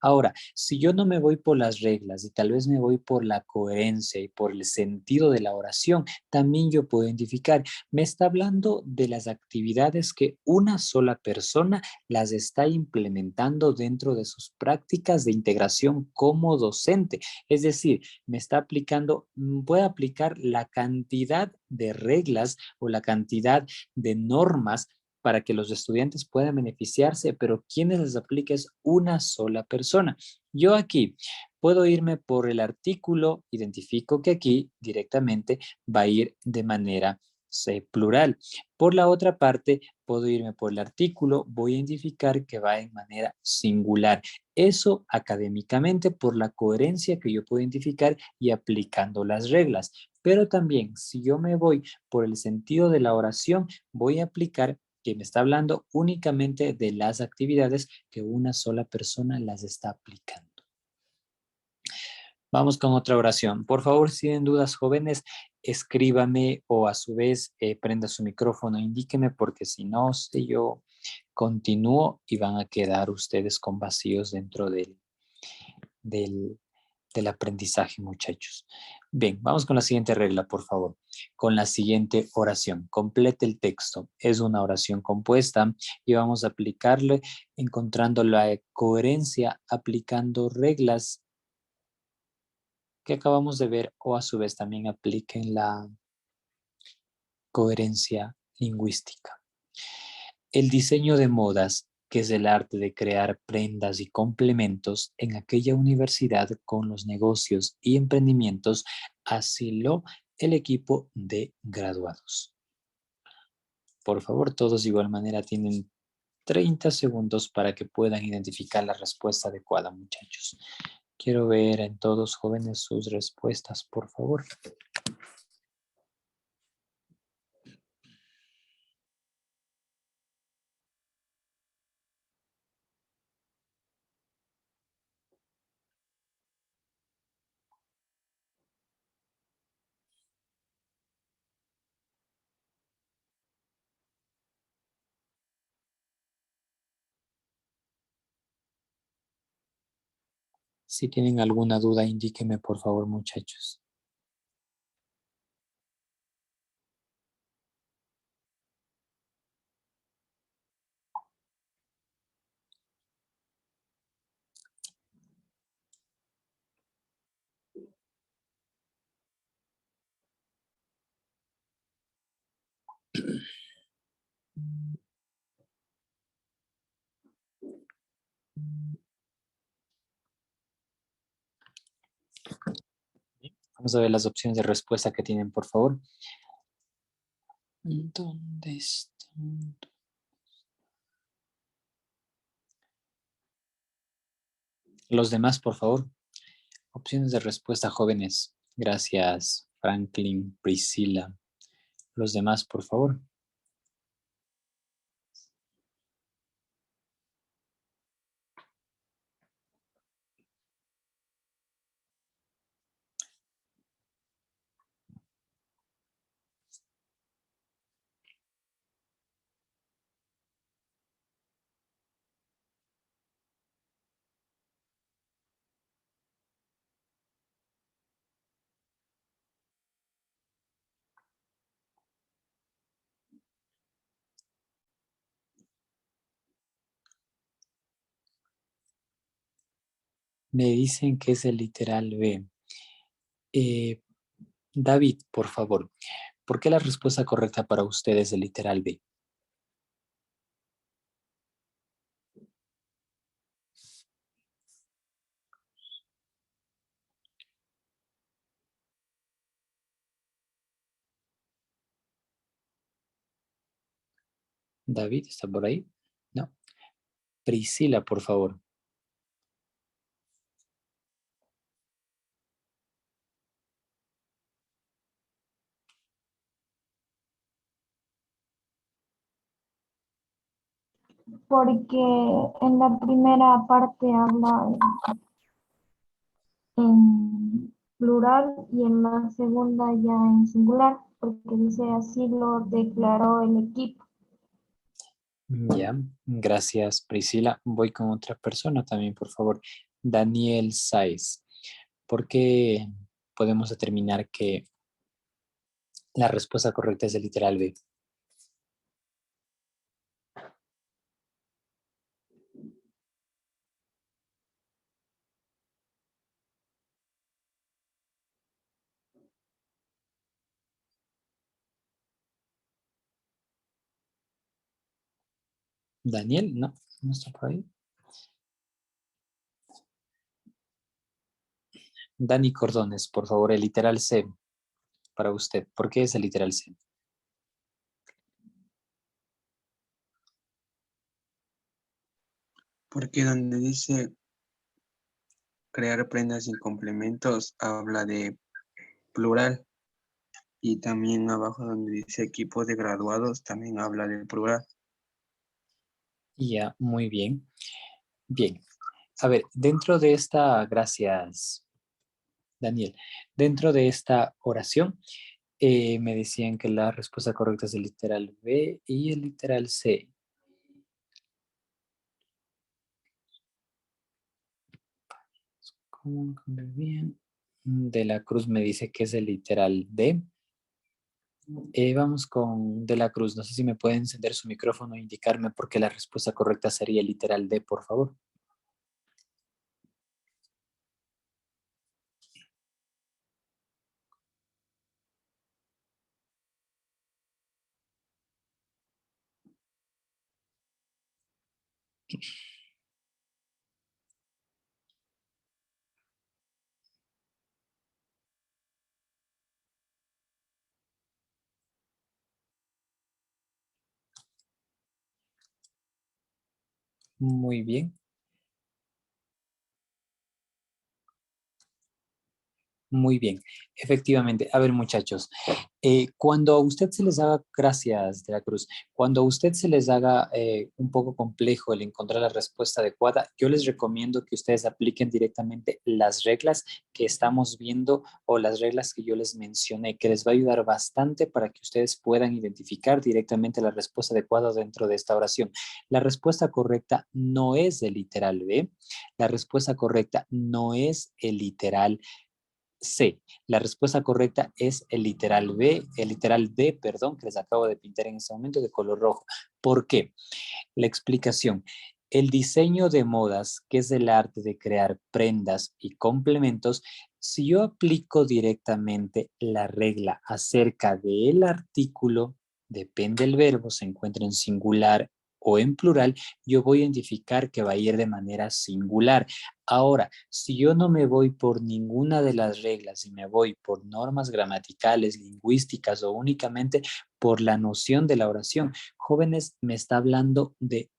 Ahora, si yo no me voy por las reglas y tal vez me voy por la coherencia y por el sentido de la oración, también yo puedo identificar, me está hablando de las actividades que una sola persona las está implementando dentro de sus prácticas de integración como docente. Es decir, me está aplicando, puede aplicar la cantidad de reglas o la cantidad de normas para que los estudiantes puedan beneficiarse, pero quienes les aplica es una sola persona. Yo aquí puedo irme por el artículo, identifico que aquí directamente va a ir de manera plural. Por la otra parte, puedo irme por el artículo, voy a identificar que va en manera singular. Eso académicamente por la coherencia que yo puedo identificar y aplicando las reglas. Pero también, si yo me voy por el sentido de la oración, voy a aplicar que me está hablando únicamente de las actividades que una sola persona las está aplicando. Vamos con otra oración. Por favor, si tienen dudas, jóvenes, escríbame o a su vez prenda su micrófono, indíqueme porque si no, yo continúo y van a quedar ustedes con vacíos dentro del aprendizaje, muchachos. Bien, vamos con la siguiente regla, por favor. Con la siguiente oración. Complete el texto. Es una oración compuesta y vamos a aplicarle encontrando la coherencia, aplicando reglas que acabamos de ver o a su vez también apliquen la coherencia lingüística. El diseño de modas, que es el arte de crear prendas y complementos en aquella universidad con los negocios y emprendimientos, asiló el equipo de graduados. Por favor, todos de igual manera tienen 30 segundos para que puedan identificar la respuesta adecuada, muchachos. Quiero ver en todos jóvenes sus respuestas, por favor. Si tienen alguna duda, indíquenme, por favor, muchachos. Vamos a ver las opciones de respuesta que tienen, por favor. ¿Dónde están? Los demás, por favor. Opciones de respuesta, jóvenes. Gracias, Franklin, Priscila. Los demás, por favor. Me dicen que es el literal B. David, por favor, ¿por qué la respuesta correcta para usted es el literal B? David, ¿está por ahí? No. Priscila, por favor. Porque en la primera parte habla en plural y en la segunda ya en singular, porque dice así lo declaró el equipo. Ya, gracias, Priscila. Voy con otra persona también, por favor. Daniel Sáez. ¿Por qué podemos determinar que la respuesta correcta es el literal B? Daniel, no, no está por ahí. Dani Cordones, por favor, el literal C para usted. ¿Por qué es el literal C? Porque donde dice crear prendas y complementos habla de plural. Y también abajo donde dice equipos de graduados también habla de plural. Ya, muy bien. Bien. A ver, dentro de esta, gracias, Daniel, dentro de esta oración, me decían que la respuesta correcta es el literal B y el literal C. ¿Cómo bien? De la Cruz me dice que es el literal D. Vamos con De la Cruz. No sé si me puede encender su micrófono e indicarme por qué la respuesta correcta sería el literal D, por favor. Muy bien. Muy bien, efectivamente. A ver, muchachos, cuando a usted se les haga, gracias de la Cruz, cuando a usted se les haga un poco complejo el encontrar la respuesta adecuada, yo les recomiendo que ustedes apliquen directamente las reglas que estamos viendo o las reglas que yo les mencioné, que les va a ayudar bastante para que ustedes puedan identificar directamente la respuesta adecuada dentro de esta oración. La respuesta correcta no es el literal B, la respuesta correcta no es el literal C. La respuesta correcta es el literal B, el literal D, perdón, que les acabo de pintar en este momento de color rojo. ¿Por qué? La explicación. El diseño de modas, que es el arte de crear prendas y complementos, si yo aplico directamente la regla acerca del artículo, depende del verbo, se encuentra en singular o en plural, yo voy a identificar que va a ir de manera singular. Ahora, si yo no me voy por ninguna de las reglas y me voy por normas gramaticales, lingüísticas o únicamente por la noción de la oración, jóvenes, me está hablando de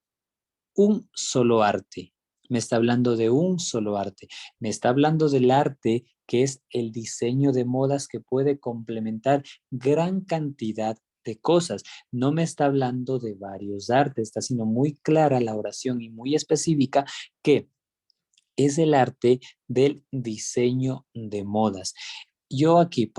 un solo arte. Me está hablando de un solo arte. Me está hablando del arte que es el diseño de modas que puede complementar gran cantidad de cosas. No me está hablando de varios artes. Está siendo muy clara la oración y muy específica que es el arte del diseño de modas. Yo aquí,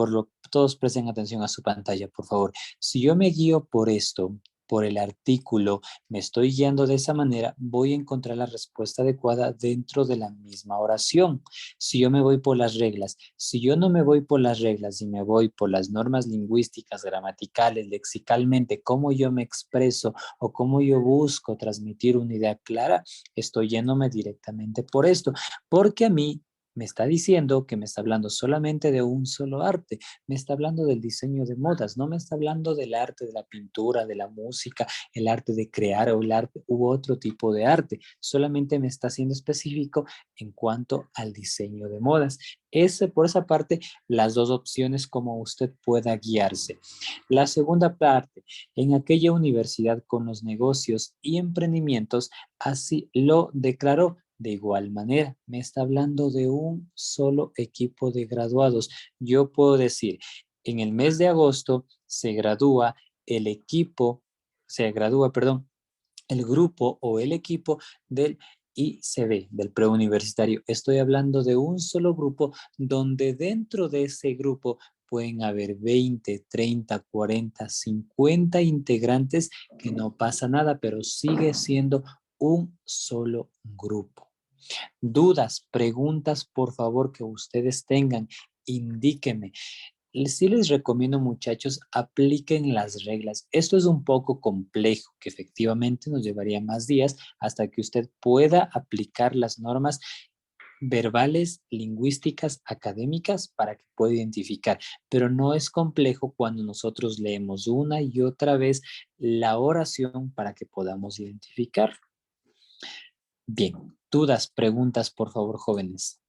todos presten atención a su pantalla, por favor. Si yo me guío por esto, por el artículo, me estoy guiando de esa manera, voy a encontrar la respuesta adecuada dentro de la misma oración. Si yo me voy por las reglas, si yo no me voy por las reglas y me voy por las normas lingüísticas, gramaticales, lexicalmente, cómo yo me expreso o cómo yo busco transmitir una idea clara, estoy yéndome directamente por esto, porque a mí me está diciendo que me está hablando solamente de un solo arte, me está hablando del diseño de modas, no me está hablando del arte de la pintura, de la música, el arte de crear o el arte u otro tipo de arte, solamente me está siendo específico en cuanto al diseño de modas. Por esa parte, las dos opciones como usted pueda guiarse. La segunda parte, en aquella universidad con los negocios y emprendimientos, así lo declaró. De igual manera, me está hablando de un solo equipo de graduados. Yo puedo decir, en el mes de agosto se gradúa el equipo, se gradúa, perdón, el grupo o el equipo del ICB, del preuniversitario. Estoy hablando de un solo grupo donde dentro de ese grupo pueden haber 20, 30, 40, 50 integrantes, que no pasa nada, pero sigue siendo un solo grupo. Dudas, preguntas, por favor, que ustedes tengan, indíquenme. Sí les recomiendo, muchachos, apliquen las reglas. Esto es un poco complejo, que efectivamente nos llevaría más días hasta que usted pueda aplicar las normas verbales, lingüísticas, académicas para que pueda identificar. Pero no es complejo cuando nosotros leemos una y otra vez la oración para que podamos identificar. Bien, dudas, preguntas, por favor, jóvenes.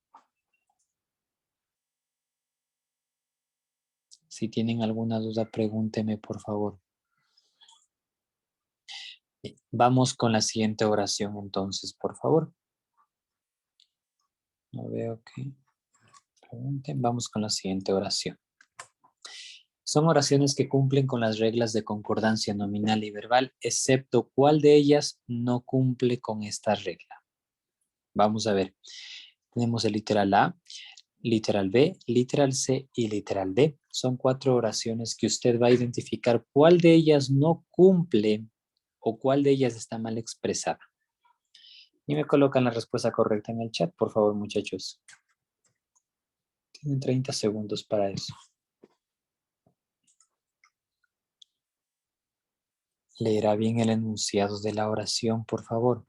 Si tienen alguna duda, pregúnteme, por favor. Vamos con la siguiente oración entonces, por favor. No veo que pregunten. Vamos con la siguiente oración. Son oraciones que cumplen con las reglas de concordancia nominal y verbal, excepto cuál de ellas no cumple con esta regla. Vamos a ver. Tenemos el literal A, literal B, literal C y literal D. Son 4 oraciones que usted va a identificar cuál de ellas no cumple o cuál de ellas está mal expresada. Y me colocan la respuesta correcta en el chat, por favor, muchachos. Tienen 30 segundos para eso. Leerá bien el enunciado de la oración, por favor.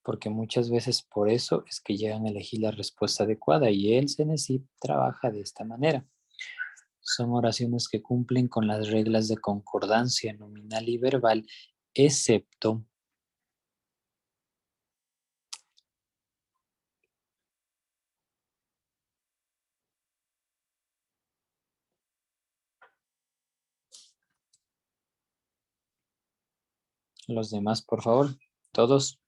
Porque muchas veces por eso es que llegan a elegir la respuesta adecuada y el CNCIP trabaja de esta manera. Son oraciones que cumplen con las reglas de concordancia nominal y verbal, excepto los demás, por favor. Todos.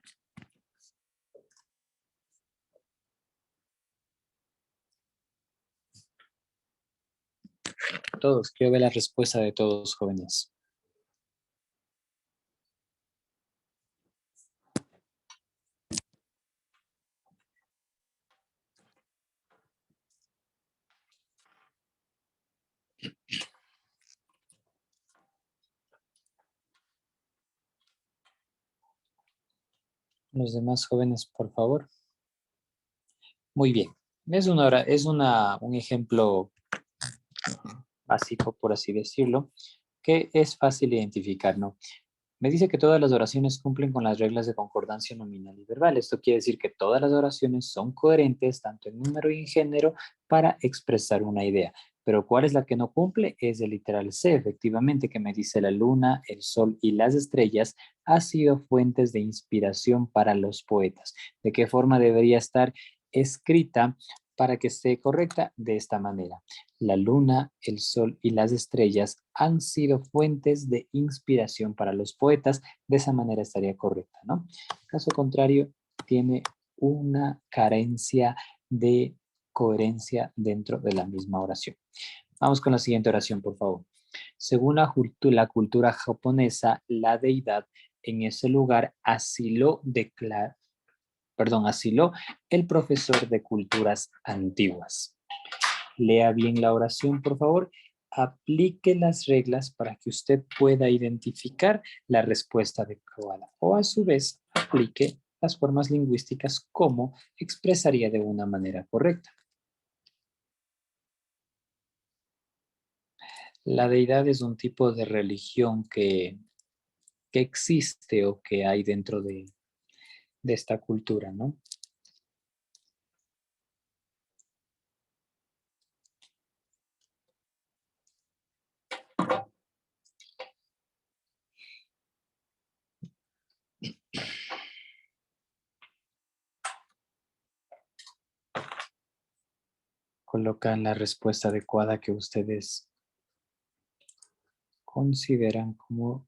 Todos. Quiero ver la respuesta de todos, jóvenes. Los demás jóvenes, por favor. Muy bien. Es un ejemplo básico, por así decirlo, que es fácil identificar, ¿no? Me dice que todas las oraciones cumplen con las reglas de concordancia nominal y verbal. Esto quiere decir que todas las oraciones son coherentes, tanto en número y en género, para expresar una idea. Pero ¿cuál es la que no cumple? Es el literal C, efectivamente, que me dice la luna, el sol y las estrellas han sido fuentes de inspiración para los poetas. ¿De qué forma debería estar escrita para que esté correcta? De esta manera. La luna, el sol y las estrellas han sido fuentes de inspiración para los poetas. De esa manera estaría correcta, ¿no? Caso contrario, tiene una carencia de coherencia dentro de la misma oración. Vamos con la siguiente oración, por favor. Según la cultura japonesa, la deidad en ese lugar asiló el profesor de culturas antiguas. Lea bien la oración, por favor. Aplique las reglas para que usted pueda identificar la respuesta adecuada. O a su vez, aplique las formas lingüísticas como expresaría de una manera correcta. La deidad es un tipo de religión que existe o que hay dentro de esta cultura, ¿no? Colocan la respuesta adecuada que ustedes consideran como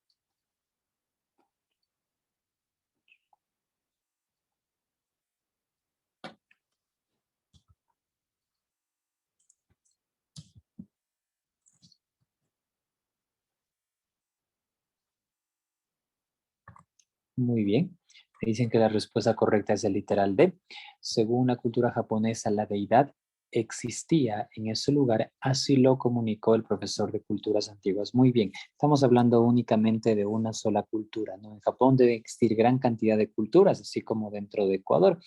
muy bien. Me dicen que la respuesta correcta es el literal D. Según la cultura japonesa, la deidad existía en ese lugar, así lo comunicó el profesor de culturas antiguas. Muy bien, estamos hablando únicamente de una sola cultura, ¿no? En Japón debe existir gran cantidad de culturas, así como dentro de Ecuador.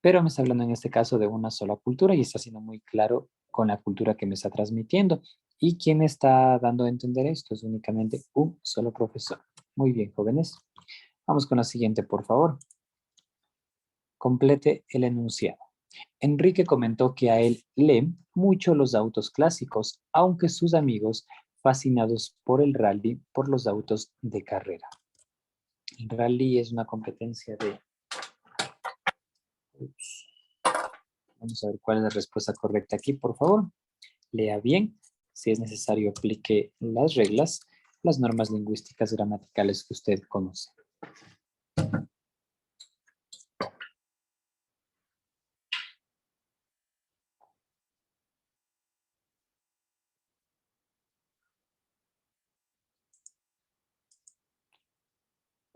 Pero me está hablando en este caso de una sola cultura y está siendo muy claro con la cultura que me está transmitiendo. ¿Y quién está dando a entender esto? Es únicamente un solo profesor. Muy bien, jóvenes. Vamos con la siguiente, por favor. Complete el enunciado. Enrique comentó que a él leen mucho los autos clásicos, aunque sus amigos fascinados por el rally, por los autos de carrera. El rally es una competencia de... Ups. Vamos a ver cuál es la respuesta correcta aquí, por favor. Lea bien. Si es necesario, aplique las reglas. las normas lingüísticas gramaticales que usted conoce.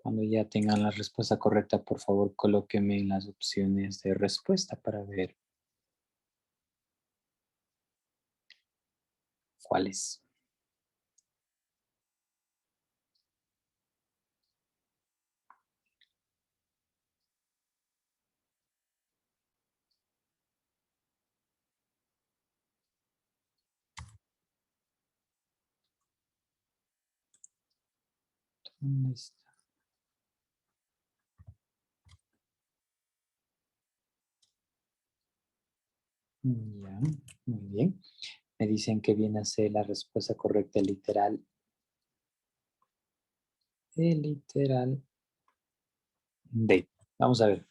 Cuando ya tengan la respuesta correcta, por favor, colóquenme en las opciones de respuesta para ver cuáles. ¿Dónde está? Ya, muy bien. Me dicen que viene a ser la respuesta correcta literal. El literal D. Vamos a ver.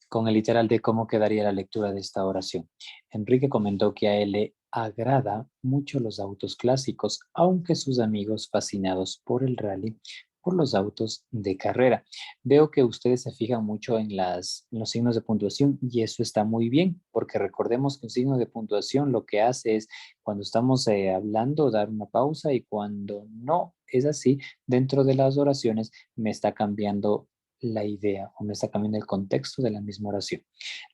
Con el literal D, ¿cómo quedaría la lectura de esta oración? Enrique comentó que a él le agrada mucho los autos clásicos, aunque sus amigos fascinados por el rally, por los autos de carrera. Veo que ustedes se fijan mucho en los signos de puntuación y eso está muy bien, porque recordemos que un signo de puntuación lo que hace es, cuando estamos hablando, dar una pausa, y cuando no es así, dentro de las oraciones me está cambiando la idea o me está cambiando el contexto de la misma oración.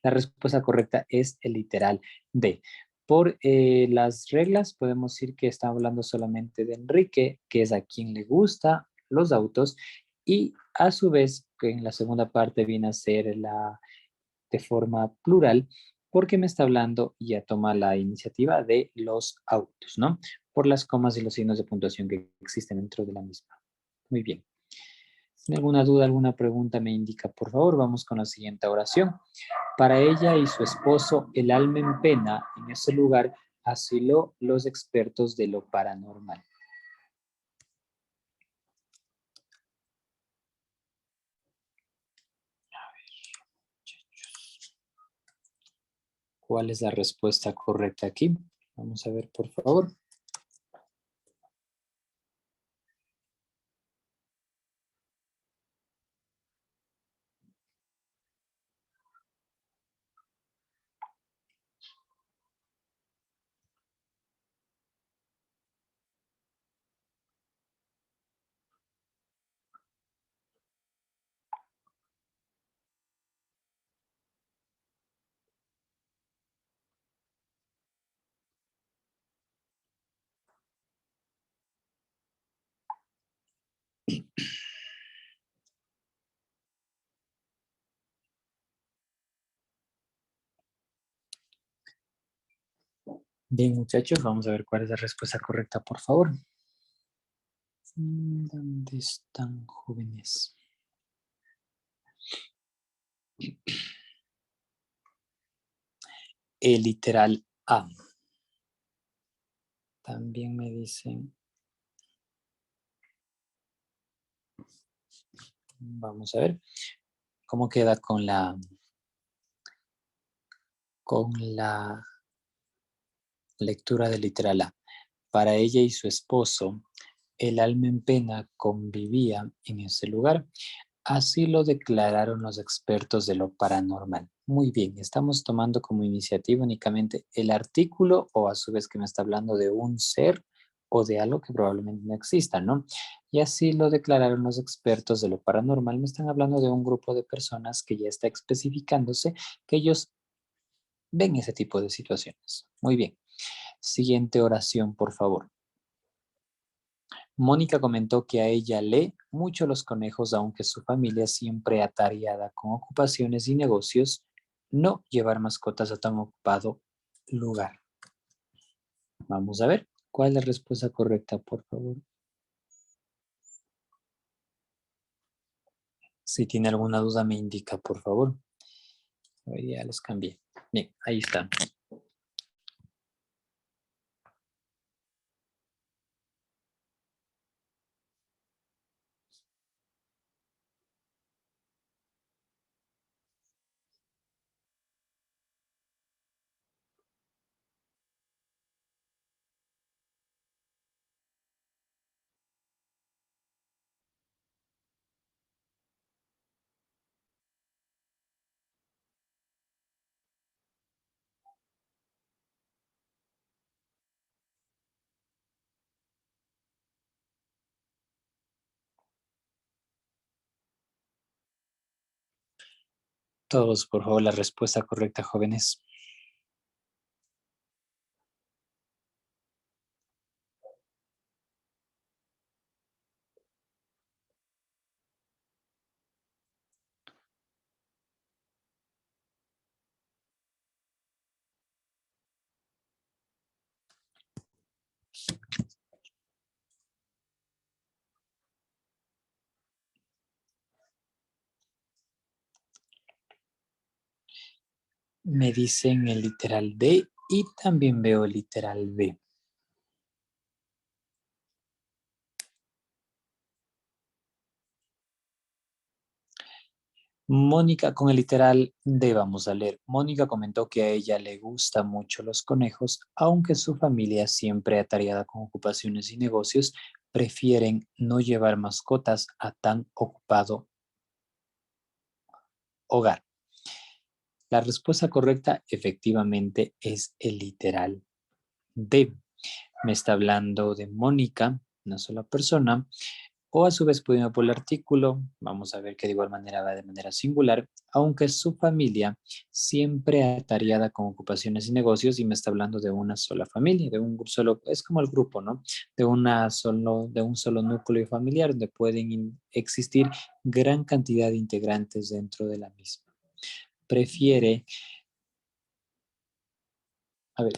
La respuesta correcta es el literal D. Por las reglas podemos decir que está hablando solamente de Enrique, que es a quien le gusta los autos, y a su vez que en la segunda parte viene a ser de forma plural, porque me está hablando y ya toma la iniciativa de los autos, ¿no? Por las comas y los signos de puntuación que existen dentro de la misma. Muy bien. Si tiene alguna duda, alguna pregunta, me indica, por favor. Vamos con la siguiente oración. Para ella y su esposo, el alma en pena, en ese lugar, asiló los expertos de lo paranormal. ¿Cuál es la respuesta correcta aquí? Vamos a ver, por favor. Bien, muchachos, vamos a ver cuál es la respuesta correcta, por favor. ¿Dónde están, jóvenes? El literal A. También me dicen. Vamos a ver cómo queda con la lectura del literal A. Para ella y su esposo, el alma en pena convivía en ese lugar. Así lo declararon los expertos de lo paranormal. Muy bien, estamos tomando como iniciativa únicamente el artículo, o a su vez que me está hablando de un ser o de algo que probablemente no exista, ¿no? Y así lo declararon los expertos de lo paranormal. Me están hablando de un grupo de personas que ya está especificándose que ellos ven ese tipo de situaciones. Muy bien. Siguiente oración, por favor. Mónica comentó que a ella lee mucho los conejos, aunque su familia siempre atareada con ocupaciones y negocios, no llevar mascotas a tan ocupado lugar. Vamos a ver cuál es la respuesta correcta, por favor. Si tiene alguna duda, me indica, por favor. Hoy ya les cambié. Bien, ahí está. Todos, por favor, la respuesta correcta, jóvenes. Me dicen el literal D y también veo el literal B. Mónica, con el literal D vamos a leer. Mónica comentó que a ella le gustan mucho los conejos, aunque su familia, siempre atareada con ocupaciones y negocios, prefieren no llevar mascotas a tan ocupado hogar. La respuesta correcta efectivamente es el literal D. Me está hablando de Mónica, una sola persona, o a su vez pudiendo por el artículo, vamos a ver que de igual manera va de manera singular, aunque su familia siempre atareada con ocupaciones y negocios, y me está hablando de una sola familia, de un solo, es como el grupo, ¿no? De un solo núcleo familiar donde pueden existir gran cantidad de integrantes dentro de la misma. Prefiere, a ver,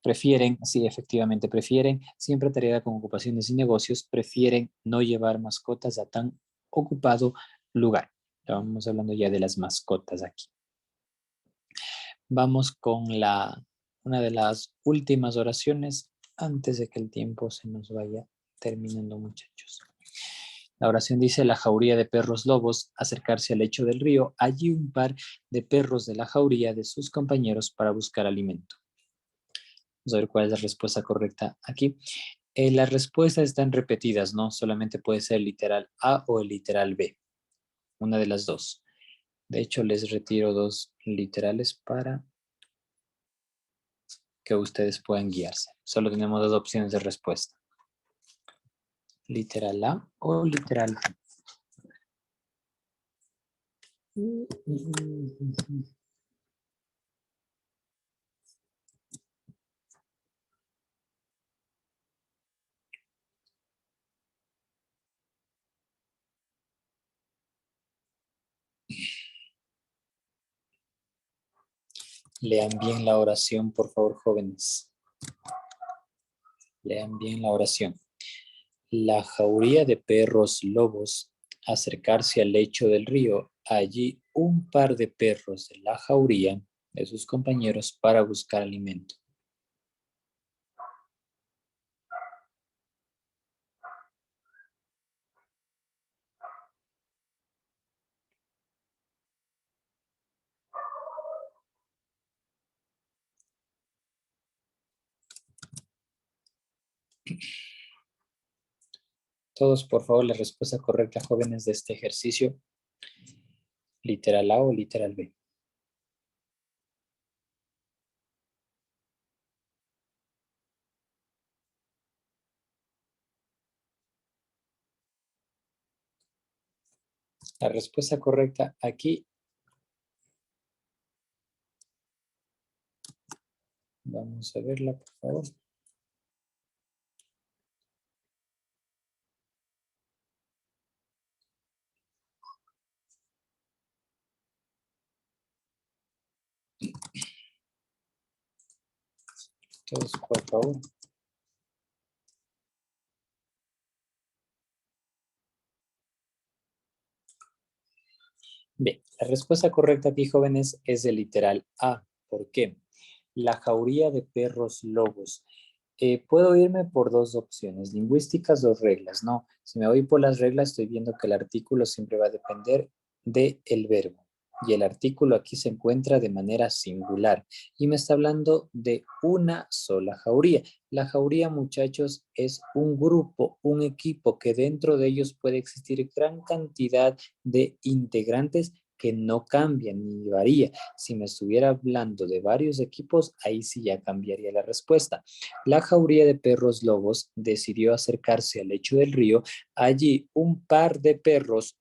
prefieren, sí, efectivamente, prefieren, siempre tarea con ocupaciones y negocios, prefieren no llevar mascotas a tan ocupado lugar. Estamos hablando ya de las mascotas aquí. Vamos con una de las últimas oraciones antes de que el tiempo se nos vaya terminando, muchachos. La oración dice: la jauría de perros lobos, acercarse al lecho del río, allí un par de perros de la jauría de sus compañeros para buscar alimento. Vamos a ver cuál es la respuesta correcta aquí. Las respuestas están repetidas, ¿no? Solamente puede ser el literal A o el literal B. Una de las dos. De hecho, les retiro dos literales para que ustedes puedan guiarse. Solo tenemos dos opciones de respuesta. Literal A o literal B. Lean bien la oración, por favor, jóvenes. Lean bien la oración. La jauría de perros lobos, acercarse al lecho del río, allí un par de perros de la jauría de sus compañeros para buscar alimento. Todos, por favor, la respuesta correcta, jóvenes, de este ejercicio. Literal A o literal B. La respuesta correcta aquí. Vamos a verla, por favor. Todos, por favor. Bien, la respuesta correcta aquí, jóvenes, es el literal A. ¿Por qué? La jauría de perros lobos. Puedo irme por dos opciones, lingüísticas o reglas, ¿no? Si me voy por las reglas, estoy viendo que el artículo siempre va a depender del verbo. Y el artículo aquí se encuentra de manera singular. Y me está hablando de una sola jauría. La jauría, muchachos, es un grupo, un equipo que dentro de ellos puede existir gran cantidad de integrantes que no cambian ni varía. Si me estuviera hablando de varios equipos, ahí sí ya cambiaría la respuesta. La jauría de perros lobos decidió acercarse al lecho del río. Allí un par de perros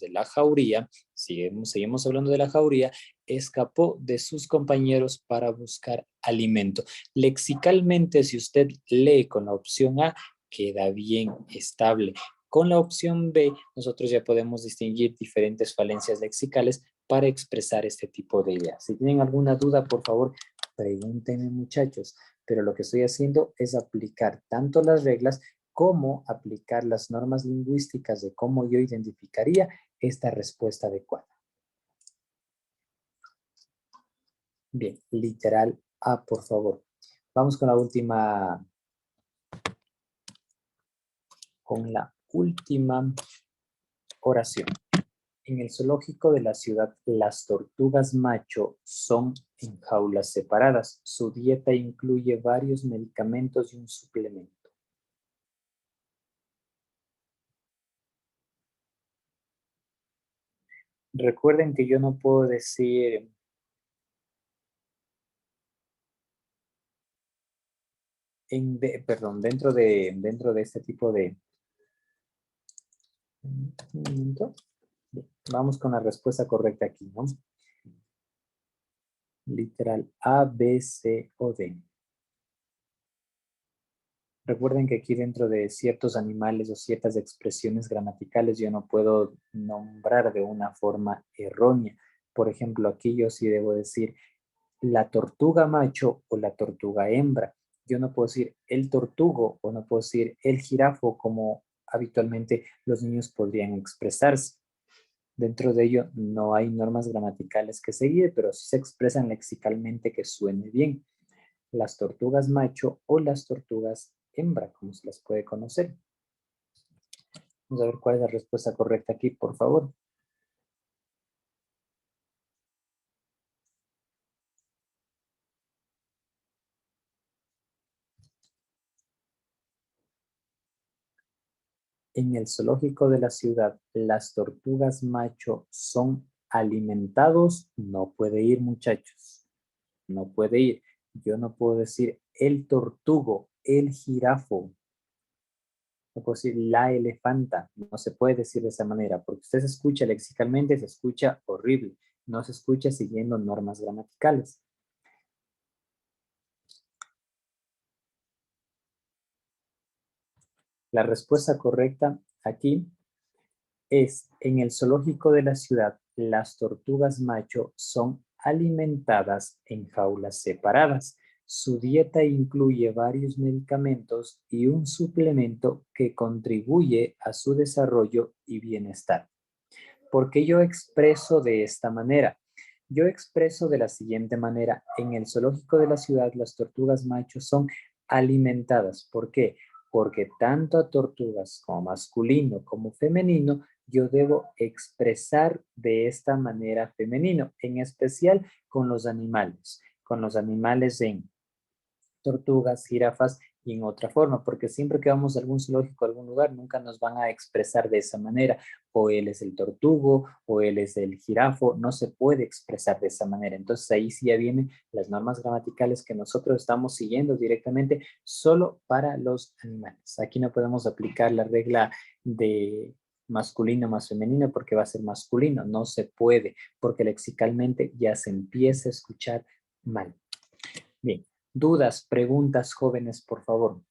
de la jauría seguimos hablando de la jauría, escapó de sus compañeros para buscar alimento. Lexicalmente, si usted lee con la opción A, queda bien estable. Con la opción B, nosotros ya podemos distinguir diferentes falencias lexicales para expresar este tipo de ideas. Si tienen alguna duda, por favor, pregúntenme, muchachos. Pero lo que estoy haciendo es aplicar tanto las reglas como aplicar las normas lingüísticas de cómo yo identificaría esta respuesta adecuada. Bien, literal A, por favor. Vamos con la última oración. En el zoológico de la ciudad, las tortugas macho son en jaulas separadas. Su dieta incluye varios medicamentos y un suplemento. Recuerden que yo no puedo decir dentro de este tipo de... Un momento. Vamos con la respuesta correcta aquí, ¿no? Literal A, B, C o D. Recuerden que aquí dentro de ciertos animales o ciertas expresiones gramaticales yo no puedo nombrar de una forma errónea. Por ejemplo, aquí yo sí debo decir la tortuga macho o la tortuga hembra. Yo no puedo decir el tortugo o no puedo decir el jirafo como habitualmente los niños podrían expresarse. Dentro de ello no hay normas gramaticales que seguir, pero sí se expresan lexicalmente que suene bien. Las tortugas macho o las tortugas hembra, como se las puede conocer. Vamos a ver cuál es la respuesta correcta aquí, por favor. En el zoológico de la ciudad, las tortugas macho son alimentados. No puede ir, muchachos. No puede ir. Yo no puedo decir el tortugo, el jirafo. No puedo decir la elefanta. No se puede decir de esa manera, porque usted se escucha lexicalmente, se escucha horrible. No se escucha siguiendo normas gramaticales. La respuesta correcta aquí es: en el zoológico de la ciudad, las tortugas macho son alimentadas en jaulas separadas. Su dieta incluye varios medicamentos y un suplemento que contribuye a su desarrollo y bienestar. ¿Por qué yo expreso de esta manera? Yo expreso de la siguiente manera: en el zoológico de la ciudad, las tortugas macho son alimentadas. ¿Por qué? Porque tanto a tortugas como masculino como femenino, yo debo expresar de esta manera femenino, en especial con los animales en tortugas, jirafas y en otra forma, porque siempre que vamos a algún zoológico, a algún lugar, nunca nos van a expresar de esa manera, o él es el tortugo, o él es el jirafo, no se puede expresar de esa manera. Entonces ahí sí ya vienen las normas gramaticales que nosotros estamos siguiendo directamente solo para los animales. Aquí no podemos aplicar la regla de masculino más femenino porque va a ser masculino, no se puede, porque lexicalmente ya se empieza a escuchar mal. Bien. Dudas, preguntas, jóvenes, por favor.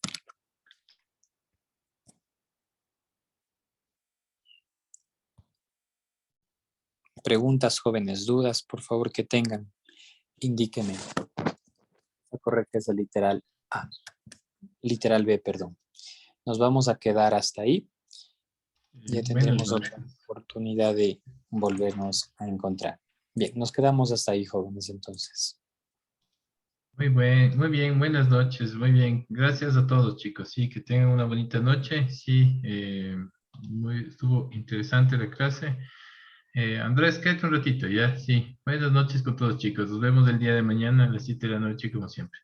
Preguntas, jóvenes, dudas, por favor, que tengan. Indíquenme. La correcta es la literal A. Literal B, perdón. Nos vamos a quedar hasta ahí. Ya tendremos otra oportunidad de volvernos a encontrar. Bien, nos quedamos hasta ahí, jóvenes, entonces. Muy bien, buenas noches, muy bien. Gracias a todos, chicos. Sí, que tengan una bonita noche. Sí, estuvo interesante la clase. Andrés, quédate un ratito, ya. Sí, buenas noches con todos, chicos. Nos vemos el día de mañana a las 7 de la noche, como siempre.